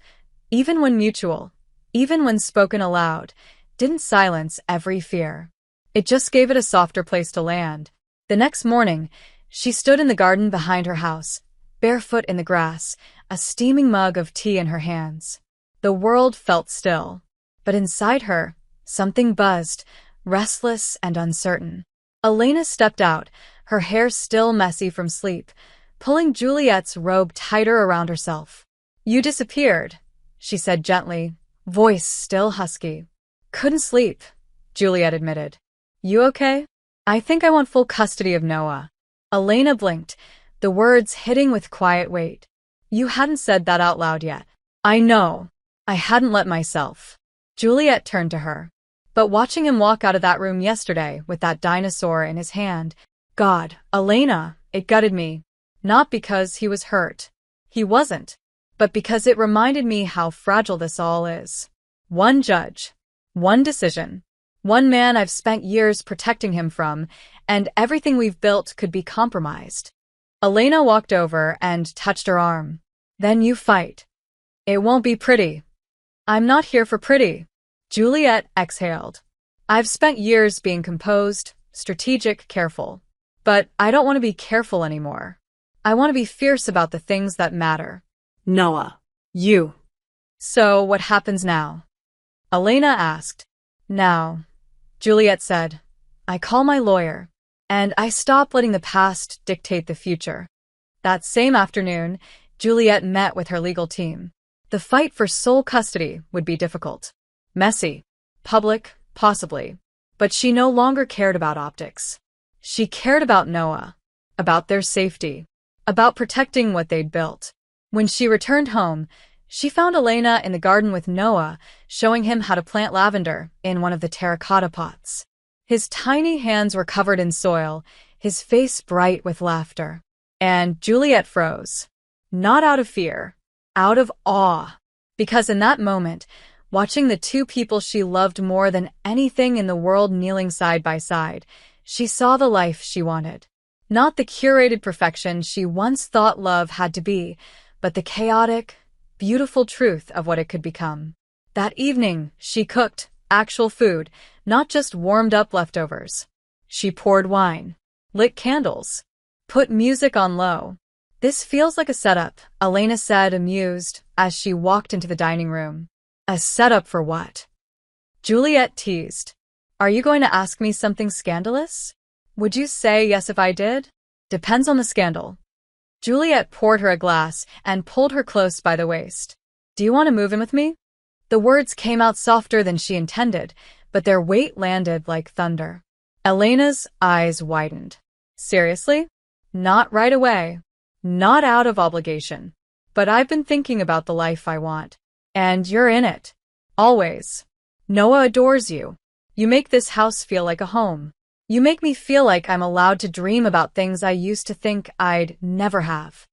even when mutual, even when spoken aloud, didn't silence every fear. It just gave it a softer place to land. The next morning, she stood in the garden behind her house, barefoot in the grass, a steaming mug of tea in her hands. The world felt still, but inside her, something buzzed, restless and uncertain. Elena stepped out, her hair still messy from sleep, pulling Juliet's robe tighter around herself. You disappeared, she said gently, voice still husky. Couldn't sleep, Juliet admitted. You okay? I think I want full custody of Noah. Elena blinked, the words hitting with quiet weight. You hadn't said that out loud yet. I know. I hadn't let myself. Juliet turned to her. But watching him walk out of that room yesterday with that dinosaur in his hand, God, Elena, it gutted me. Not because he was hurt. He wasn't. But because it reminded me how fragile this all is. One judge. One decision. One man I've spent years protecting him from, and everything we've built could be compromised. Elena walked over and touched her arm. Then you fight. It won't be pretty. I'm not here for pretty. Juliet exhaled. I've spent years being composed, strategic, careful. But I don't want to be careful anymore. I want to be fierce about the things that matter. Noah. You. So what happens now? Elena asked. Now, Juliet said, I call my lawyer, and I stop letting the past dictate the future. That same afternoon, Juliet met with her legal team. The fight for sole custody would be difficult. Messy. Public, possibly. But she no longer cared about optics. She cared about Noah. About their safety. About protecting what they'd built. When she returned home, she found Elena in the garden with Noah, showing him how to plant lavender in one of the terracotta pots. His tiny hands were covered in soil, his face bright with laughter. And Juliet froze. Not out of fear, out of awe. Because in that moment, watching the two people she loved more than anything in the world kneeling side by side, she saw the life she wanted. Not the curated perfection she once thought love had to be, but the chaotic, beautiful truth of what it could become. That evening, she cooked actual food, not just warmed-up leftovers. She poured wine, lit candles, put music on low. This feels like a setup, Elena said, amused, as she walked into the dining room. A setup for what? Juliet teased. Are you going to ask me something scandalous? Would you say yes if I did? Depends on the scandal. Juliet poured her a glass and pulled her close by the waist. Do you want to move in with me? The words came out softer than she intended, but their weight landed like thunder. Elena's eyes widened. Seriously? Not right away. Not out of obligation. But I've been thinking about the life I want. And you're in it. Always. Noah adores you. You make this house feel like a home. You make me feel like I'm allowed to dream about things I used to think I'd never have.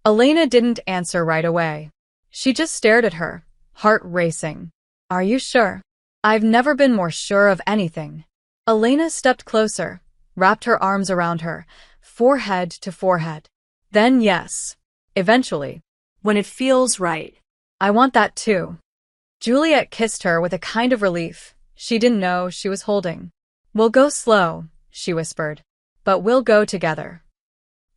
Elena didn't answer right away. She just stared at her, heart racing. Are you sure? I've never been more sure of anything. Elena stepped closer, wrapped her arms around her, forehead to forehead. Then yes. Eventually. When it feels right. I want that too. Juliet kissed her with a kind of relief she didn't know she was holding. We'll go slow, she whispered, but we'll go together.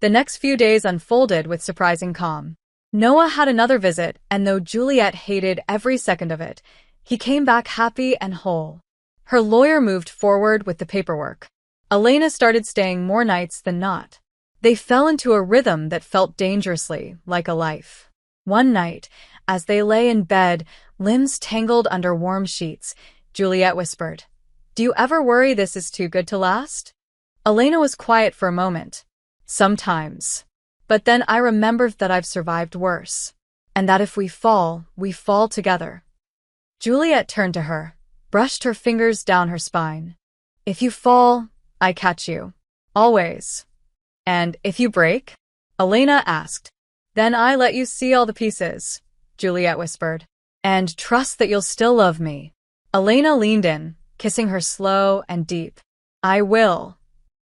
The next few days unfolded with surprising calm. Noah had another visit, and though Juliet hated every second of it, he came back happy and whole. Her lawyer moved forward with the paperwork. Elena started staying more nights than not. They fell into a rhythm that felt dangerously like a life. One night, as they lay in bed, limbs tangled under warm sheets, Juliet whispered, Do you ever worry this is too good to last? Elena was quiet for a moment. Sometimes. But then I remembered that I've survived worse. And that if we fall together. Juliet turned to her, brushed her fingers down her spine. If you fall, I catch you. Always. And if you break? Elena asked. Then I let you see all the pieces, Juliet whispered. And trust that you'll still love me. Elena leaned in, kissing her slow and deep. I will.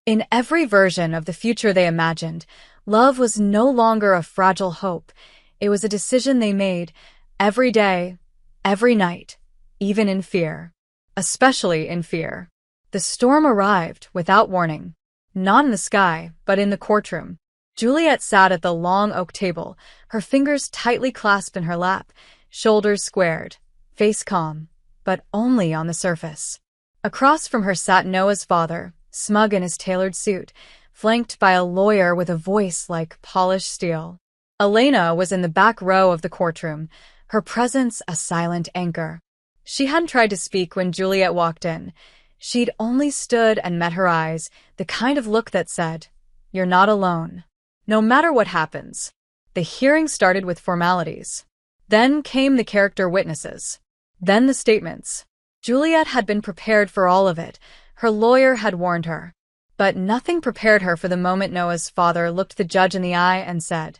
In every version of the future they imagined, love was no longer a fragile hope. It was a decision they made every day, every night, even in fear. Especially in fear. The storm arrived without warning. Not in the sky, but in the courtroom. Juliet sat at the long oak table, her fingers tightly clasped in her lap, shoulders squared, face calm, but only on the surface. Across from her sat Noah's father, smug in his tailored suit, flanked by a lawyer with a voice like polished steel. Elena was in the back row of the courtroom, her presence a silent anchor. She hadn't tried to speak when Juliet walked in. She'd only stood and met her eyes, the kind of look that said, You're not alone. No matter what happens. The hearing started with formalities. Then came the character witnesses. Then the statements. Juliet had been prepared for all of it. Her lawyer had warned her. But nothing prepared her for the moment Noah's father looked the judge in the eye and said,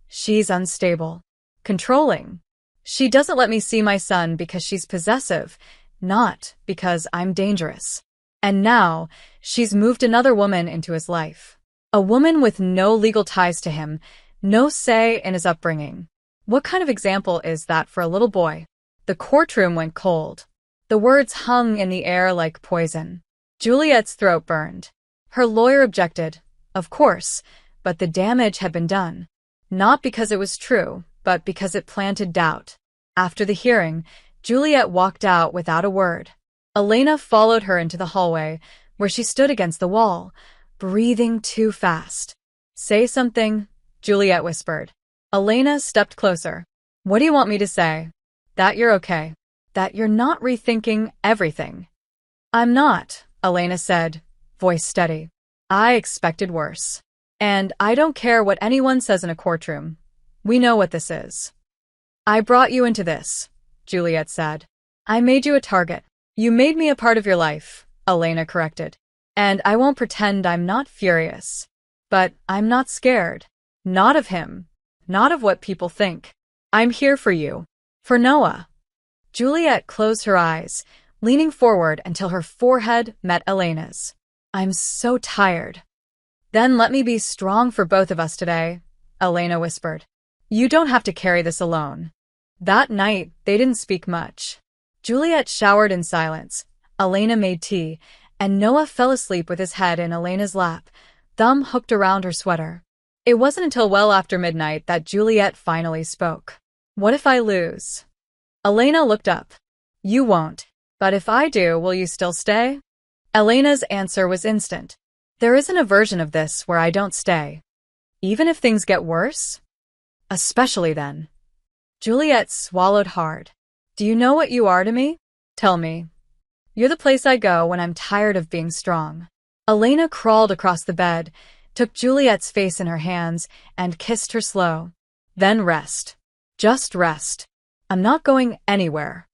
She's unstable. Controlling. She doesn't let me see my son because she's possessive, not because I'm dangerous. And now, she's moved another woman into his life. A woman with no legal ties to him, no say in his upbringing. What kind of example is that for a little boy? The courtroom went cold. The words hung in the air like poison. Juliet's throat burned. Her lawyer objected, of course, but the damage had been done. Not because it was true, but because it planted doubt. After the hearing, Juliet walked out without a word. Elena followed her into the hallway, where she stood against the wall, breathing too fast. Say something, Juliet whispered. Elena stepped closer. What do you want me to say? That you're okay. That you're not rethinking everything. I'm not, Elena said, voice steady. I expected worse. And I don't care what anyone says in a courtroom. We know what this is. I brought you into this, Juliet said. I made you a target. You made me a part of your life, Elena corrected. And I won't pretend I'm not furious. But I'm not scared. Not of him. Not of what people think. I'm here for you. For Noah. Juliet closed her eyes, leaning forward until her forehead met Elena's. I'm so tired. Then let me be strong for both of us today, Elena whispered. You don't have to carry this alone. That night, they didn't speak much. Juliet showered in silence. Elena made tea, and Noah fell asleep with his head in Elena's lap, thumb hooked around her sweater. It wasn't until well after midnight that Juliet finally spoke. What if I lose? Elena looked up. You won't. But if I do, will you still stay? Elena's answer was instant. There isn't a version of this where I don't stay. Even if things get worse? Especially then. Juliet swallowed hard. Do you know what you are to me? Tell me. You're the place I go when I'm tired of being strong. Elena crawled across the bed, took Juliet's face in her hands, and kissed her slow. Then rest. Just rest. I'm not going anywhere.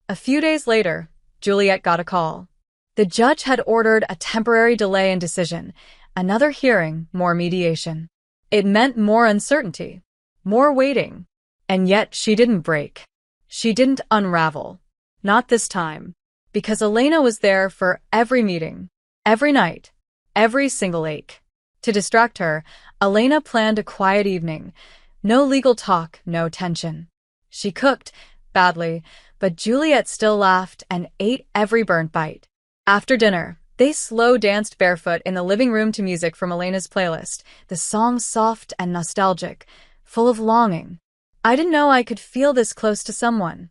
A few days later, Juliet got a call. The judge had ordered a temporary delay in decision, another hearing, more mediation. It meant more uncertainty, more waiting. And yet she didn't break. She didn't unravel. Not this time. Because Elena was there for every meeting, every night, every single ache. To distract her, Elena planned a quiet evening. No legal talk, no tension. She cooked, badly, but Juliet still laughed and ate every burnt bite. After dinner, they slow danced barefoot in the living room to music from Elena's playlist, the song soft and nostalgic, full of longing. I didn't know I could feel this close to someone,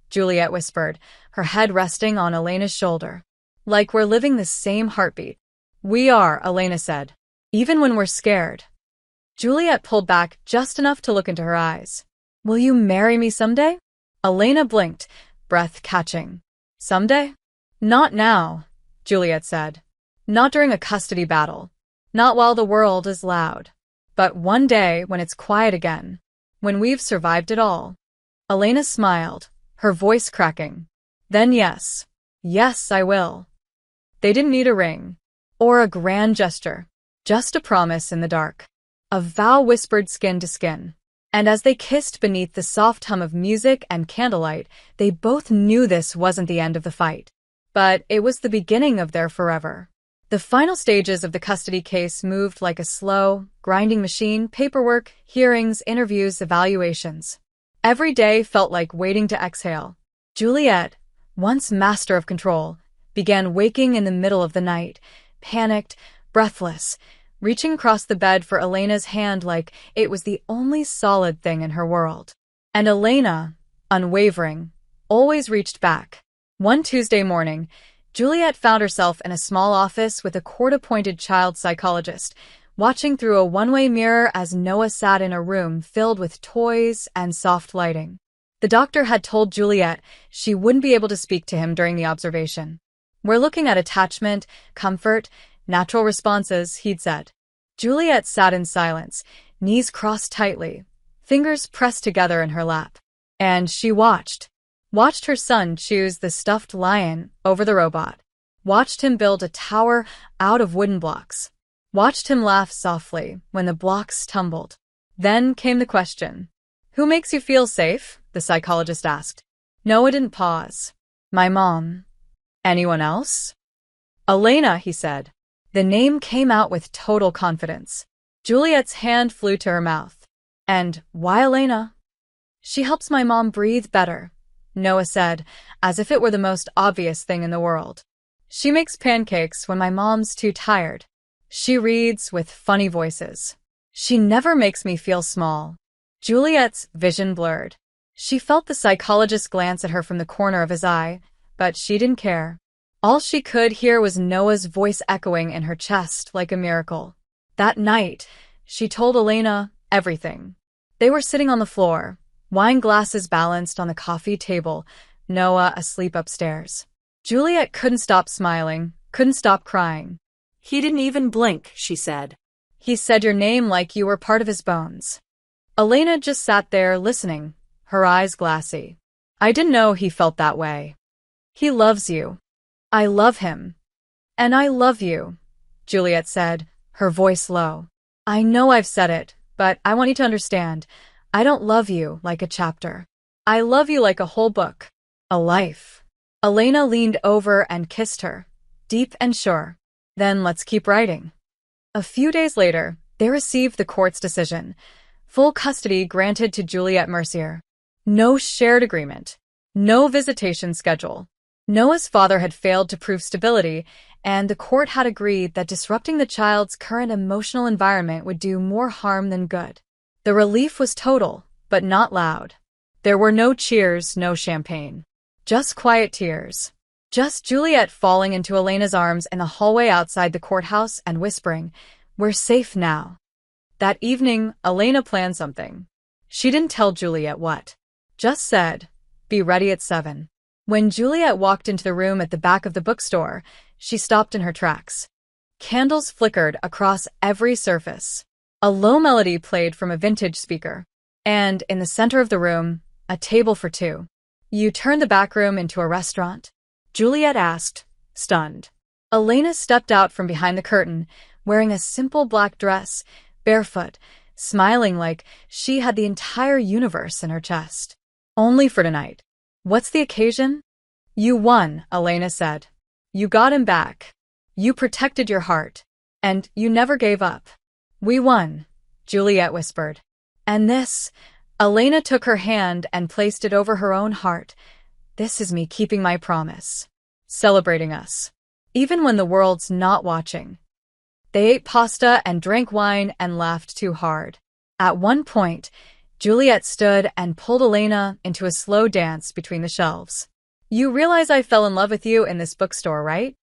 Juliet whispered, her head resting on Elena's shoulder. Like we're living the same heartbeat. We are, Elena said. Even when we're scared. Juliet pulled back just enough to look into her eyes. Will you marry me someday? Elena blinked, breath catching. Someday? Not now, Juliet said. Not during a custody battle. Not while the world is loud. But one day when it's quiet again. When we've survived it all. Elena smiled, her voice cracking. Then yes. Yes, I will. They didn't need a ring. Or a grand gesture. Just a promise in the dark. A vow whispered skin to skin. And as they kissed beneath the soft hum of music and candlelight, they both knew this wasn't the end of the fight. But it was the beginning of their forever. The final stages of the custody case moved like a slow, grinding machine: paperwork, hearings, interviews, evaluations. Every day felt like waiting to exhale. Juliet, once master of control, began waking in the middle of the night, panicked, breathless, reaching across the bed for Elena's hand like it was the only solid thing in her world. And Elena, unwavering, always reached back. One Tuesday morning, Juliet found herself in a small office with a court-appointed child psychologist, watching through a one-way mirror as Noah sat in a room filled with toys and soft lighting. The doctor had told Juliet she wouldn't be able to speak to him during the observation. We're looking at attachment, comfort, natural responses, he'd said. Juliet sat in silence, knees crossed tightly, fingers pressed together in her lap. And she watched her son choose the stuffed lion over the robot, watched him build a tower out of wooden blocks, watched him laugh softly when the blocks tumbled. Then came the question. Who makes you feel safe? The psychologist asked. Noah didn't pause. My mom. Anyone else? Elena, he said. The name came out with total confidence. Juliet's hand flew to her mouth. And why Elena? She helps my mom breathe better, Noah said, as if it were the most obvious thing in the world. She makes pancakes when my mom's too tired. She reads with funny voices. She never makes me feel small. Juliet's vision blurred. She felt the psychologist glance at her from the corner of his eye, but she didn't care. All she could hear was Noah's voice echoing in her chest like a miracle. That night, she told Elena everything. They were sitting on the floor, wine glasses balanced on the coffee table, Noah asleep upstairs. Juliet couldn't stop smiling, couldn't stop crying. He didn't even blink, she said. He said your name like you were part of his bones. Elena just sat there listening, her eyes glassy. I didn't know he felt that way. He loves you. I love him. And I love you, Juliet said, her voice low. I know I've said it, but I want you to understand. I don't love you like a chapter. I love you like a whole book. A life. Elena leaned over and kissed her, deep and sure. Then let's keep writing. A few days later, they received the court's decision. Full custody granted to Juliet Mercier. No shared agreement. No visitation schedule. Noah's father had failed to prove stability, and the court had agreed that disrupting the child's current emotional environment would do more harm than good. The relief was total, but not loud. There were no cheers, no champagne. Just quiet tears. Just Juliet falling into Elena's arms in the hallway outside the courthouse and whispering, "We're safe now." That evening, Elena planned something. She didn't tell Juliet what. Just said, "Be ready at 7." When Juliet walked into the room at the back of the bookstore, she stopped in her tracks. Candles flickered across every surface. A low melody played from a vintage speaker. And, in the center of the room, a table for two. "You turned the back room into a restaurant?" Juliet asked, stunned. Elena stepped out from behind the curtain, wearing a simple black dress, barefoot, smiling like she had the entire universe in her chest. "Only for tonight." "What's the occasion?" "You won," Elena said. "You got him back. You protected your heart. And you never gave up." "We won," Juliet whispered. "And this," Elena took her hand and placed it over her own heart. "This is me keeping my promise. Celebrating us. Even when the world's not watching." They ate pasta and drank wine and laughed too hard. At one point, Juliet stood and pulled Elena into a slow dance between the shelves. "You realize I fell in love with you in this bookstore, right?"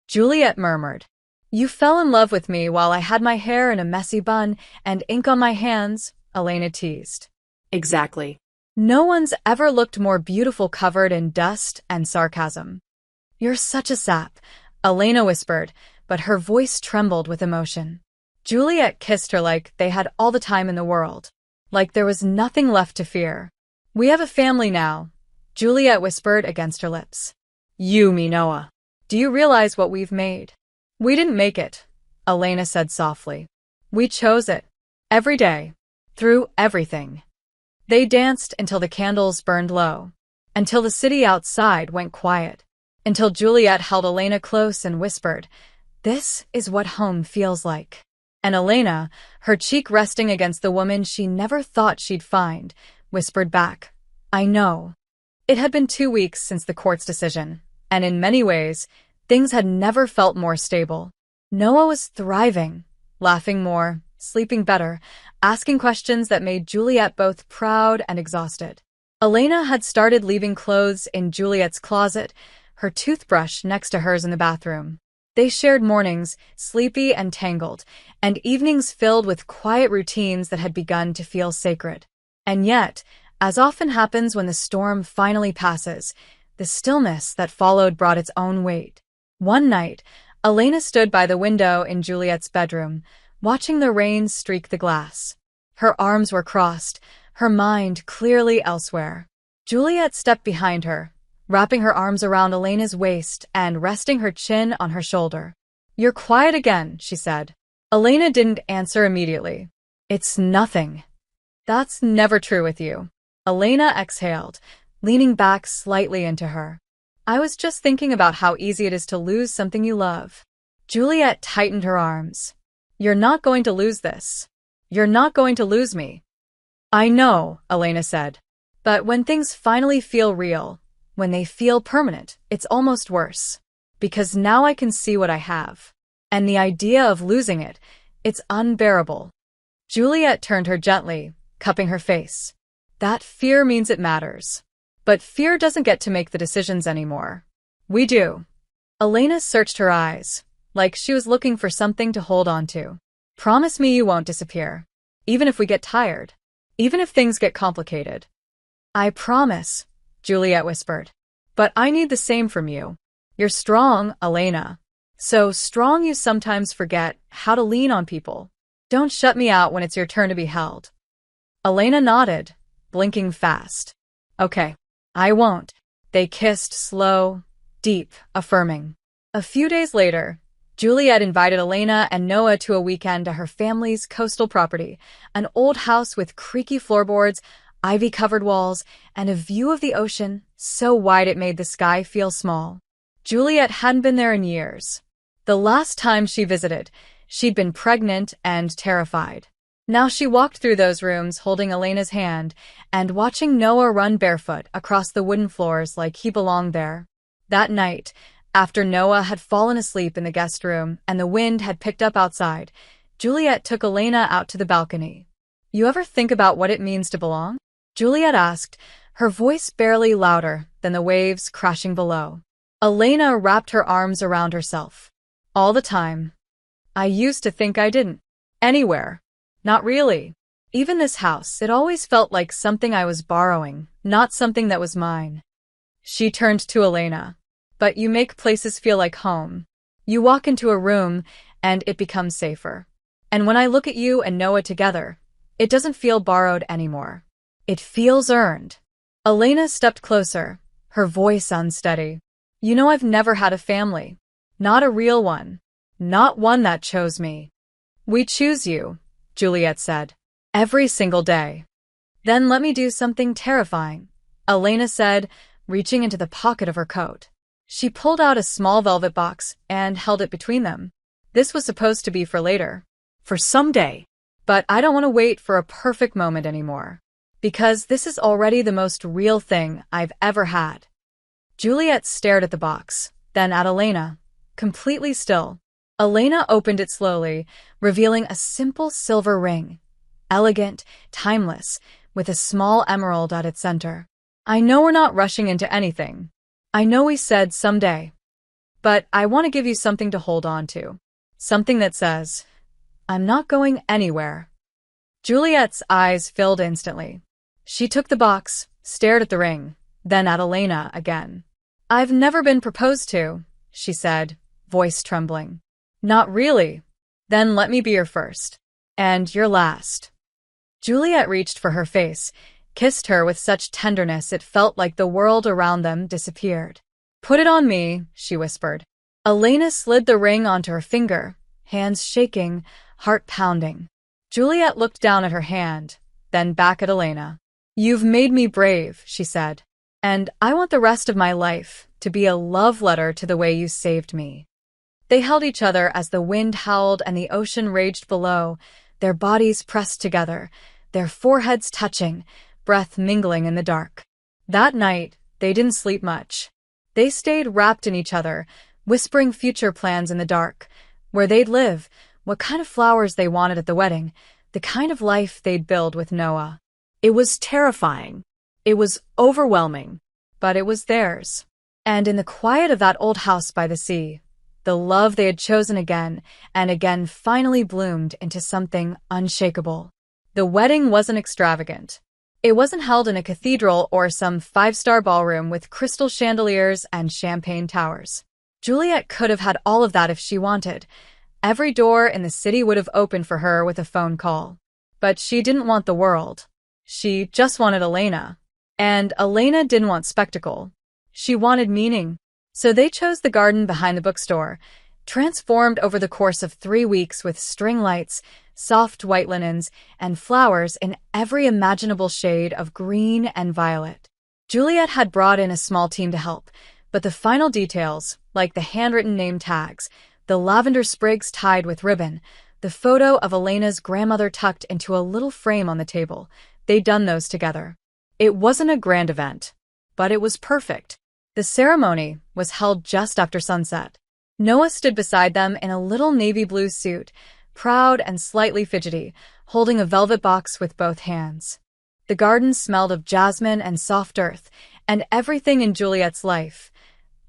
Juliet murmured. "You fell in love with me while I had my hair in a messy bun and ink on my hands," Elena teased. Exactly. "No one's ever looked more beautiful covered in dust and sarcasm." "You're such a sap," Elena whispered, but her voice trembled with emotion. Juliet kissed her like they had all the time in the world. Like there was nothing left to fear. "We have a family now," Juliet whispered against her lips. "You, me, Noah. Do you realize what we've made?" "We didn't make it," Elena said softly. "We chose it. Every day. Through everything." They danced until the candles burned low. Until the city outside went quiet. Until Juliet held Elena close and whispered, "This is what home feels like." And Elena, her cheek resting against the woman she never thought she'd find, whispered back, "I know." It had been 2 weeks since the court's decision, and in many ways, things had never felt more stable. Noah was thriving, laughing more, sleeping better, asking questions that made Juliet both proud and exhausted. Elena had started leaving clothes in Juliet's closet, her toothbrush next to hers in the bathroom. They shared mornings, sleepy and tangled, and evenings filled with quiet routines that had begun to feel sacred. And yet, as often happens when the storm finally passes, the stillness that followed brought its own weight. One night, Elena stood by the window in Juliet's bedroom, watching the rain streak the glass. Her arms were crossed, her mind clearly elsewhere. Juliet stepped behind her, wrapping her arms around Elena's waist and resting her chin on her shoulder. "You're quiet again," she said. Elena didn't answer immediately. "It's nothing." "That's never true with you." Elena exhaled, leaning back slightly into her. "I was just thinking about how easy it is to lose something you love." Juliet tightened her arms. "You're not going to lose this. You're not going to lose me." "I know," Elena said. "But when things finally feel real, when they feel permanent, it's almost worse. Because now I can see what I have. And the idea of losing it, it's unbearable." Juliet turned her gently, cupping her face. "That fear means it matters. But fear doesn't get to make the decisions anymore. We do." Elena searched her eyes, like she was looking for something to hold on to. "Promise me you won't disappear. Even if we get tired. Even if things get complicated." "I promise," Juliet whispered. "But I need the same from you. You're strong, Elena. So strong you sometimes forget how to lean on people. Don't shut me out when it's your turn to be held." Elena nodded, blinking fast. "Okay, I won't." They kissed slow, deep, affirming. A few days later, Juliet invited Elena and Noah to a weekend at her family's coastal property, an old house with creaky floorboards, ivy-covered walls, and a view of the ocean so wide it made the sky feel small. Juliet hadn't been there in years. The last time she visited, she'd been pregnant and terrified. Now she walked through those rooms holding Elena's hand and watching Noah run barefoot across the wooden floors like he belonged there. That night, after Noah had fallen asleep in the guest room and the wind had picked up outside, Juliet took Elena out to the balcony. "You ever think about what it means to belong?" Juliet asked, her voice barely louder than the waves crashing below. Elena wrapped her arms around herself. All the time. I used to think I didn't. Anywhere. Not really. Even this house, it always felt like something I was borrowing, not something that was mine. She turned to Elena. But you make places feel like home. You walk into a room, and it becomes safer. And when I look at you and Noah together, it doesn't feel borrowed anymore. It feels earned. Elena stepped closer, her voice unsteady. You know I've never had a family. Not a real one. Not one that chose me. We choose you, Juliet said. Every single day. Then let me do something terrifying, Elena said, reaching into the pocket of her coat. She pulled out a small velvet box and held it between them. This was supposed to be for later. For someday. But I don't want to wait for a perfect moment anymore. Because this is already the most real thing I've ever had. Juliet stared at the box, then at Elena, completely still. Elena opened it slowly, revealing a simple silver ring. Elegant, timeless, with a small emerald at its center. I know we're not rushing into anything. I know we said someday. But I want to give you something to hold on to. Something that says, I'm not going anywhere. Juliet's eyes filled instantly. She took the box, stared at the ring, then at Elena again. I've never been proposed to, she said, voice trembling. Not really. Then let me be your first. And your last. Juliet reached for her face, kissed her with such tenderness it felt like the world around them disappeared. Put it on me, she whispered. Elena slid the ring onto her finger, hands shaking, heart pounding. Juliet looked down at her hand, then back at Elena. You've made me brave, she said. And I want the rest of my life to be a love letter to the way you saved me. They held each other as the wind howled and the ocean raged below, their bodies pressed together, their foreheads touching, breath mingling in the dark. That night, they didn't sleep much. They stayed wrapped in each other, whispering future plans in the dark, where they'd live, what kind of flowers they wanted at the wedding, the kind of life they'd build with Noah. It was terrifying. It was overwhelming, but it was theirs. And in the quiet of that old house by the sea, the love they had chosen again and again finally bloomed into something unshakable. The wedding wasn't extravagant. It wasn't held in a cathedral or some five-star ballroom with crystal chandeliers and champagne towers. Juliet could have had all of that if she wanted. Every door in the city would have opened for her with a phone call. But she didn't want the world. She just wanted Elena. And Elena didn't want spectacle. She wanted meaning. So they chose the garden behind the bookstore, transformed over the course of 3 weeks with string lights, soft white linens, and flowers in every imaginable shade of green and violet. Juliet had brought in a small team to help, but the final details, like the handwritten name tags, the lavender sprigs tied with ribbon, the photo of Elena's grandmother tucked into a little frame on the table, they'd done those together. It wasn't a grand event, but it was perfect. The ceremony was held just after sunset. Noah stood beside them in a little navy blue suit, proud and slightly fidgety, holding a velvet box with both hands. The garden smelled of jasmine and soft earth, and everything in Juliet's life,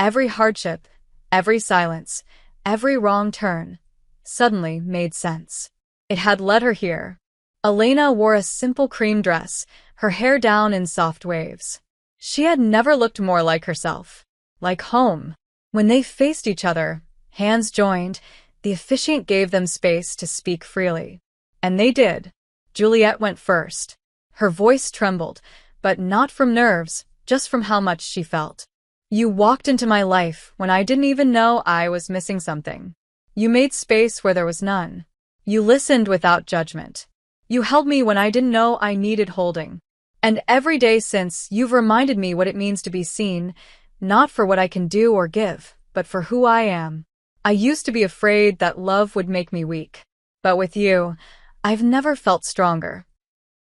every hardship, every silence, every wrong turn, suddenly made sense. It had led her here. Elena wore a simple cream dress, her hair down in soft waves. She had never looked more like herself, like home. When they faced each other, hands joined, the officiant gave them space to speak freely. And they did. Juliet went first. Her voice trembled, but not from nerves, just from how much she felt. You walked into my life when I didn't even know I was missing something. You made space where there was none. You listened without judgment. You held me when I didn't know I needed holding. And every day since, you've reminded me what it means to be seen, not for what I can do or give, but for who I am. I used to be afraid that love would make me weak. But with you, I've never felt stronger.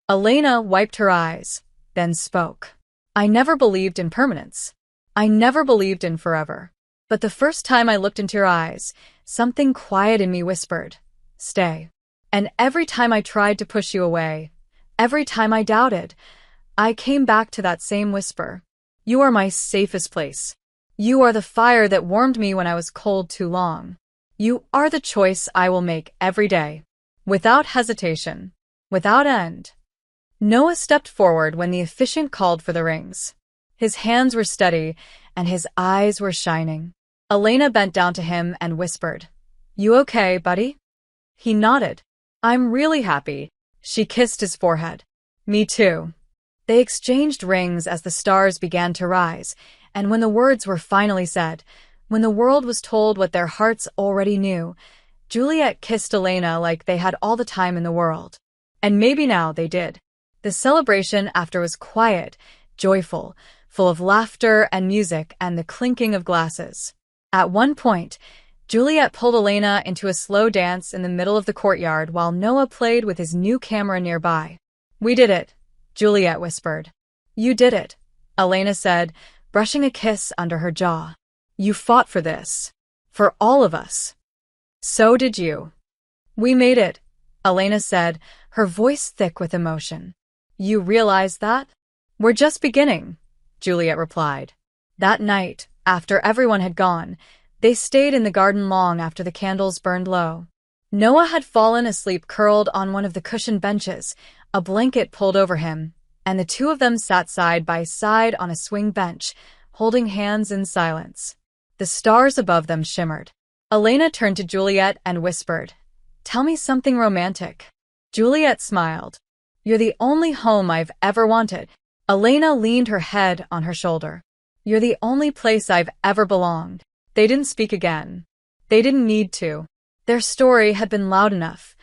Elena wiped her eyes, then spoke. I never believed in permanence. I never believed in forever. But the first time I looked into your eyes, something quiet in me whispered, stay. And every time I tried to push you away, every time I doubted, I came back to that same whisper. You are my safest place. You are the fire that warmed me when I was cold too long. You are the choice I will make every day. Without hesitation. Without end. Noah stepped forward when the officiant called for the rings. His hands were steady, and his eyes were shining. Elena bent down to him and whispered, You okay, buddy? He nodded. I'm really happy. She kissed his forehead. Me too. They exchanged rings as the stars began to rise, and when the words were finally said, when the world was told what their hearts already knew, Juliet kissed Elena like they had all the time in the world. And maybe now they did. The celebration after was quiet, joyful, full of laughter and music and the clinking of glasses. At one point, Juliet pulled Elena into a slow dance in the middle of the courtyard while Noah played with his new camera nearby. We did it, Juliet whispered. You did it, Elena said, brushing a kiss under her jaw. You fought for this. For all of us. So did you. We made it, Elena said, her voice thick with emotion. You realize that? We're just beginning, Juliet replied. That night, after everyone had gone, they stayed in the garden long after the candles burned low. Noah had fallen asleep curled on one of the cushioned benches, a blanket pulled over him, and the two of them sat side by side on a swing bench, holding hands in silence. The stars above them shimmered. Elena turned to Juliet and whispered, Tell me something romantic. Juliet smiled. You're the only home I've ever wanted. Elena leaned her head on her shoulder. You're the only place I've ever belonged. They didn't speak again. They didn't need to. Their story had been loud enough,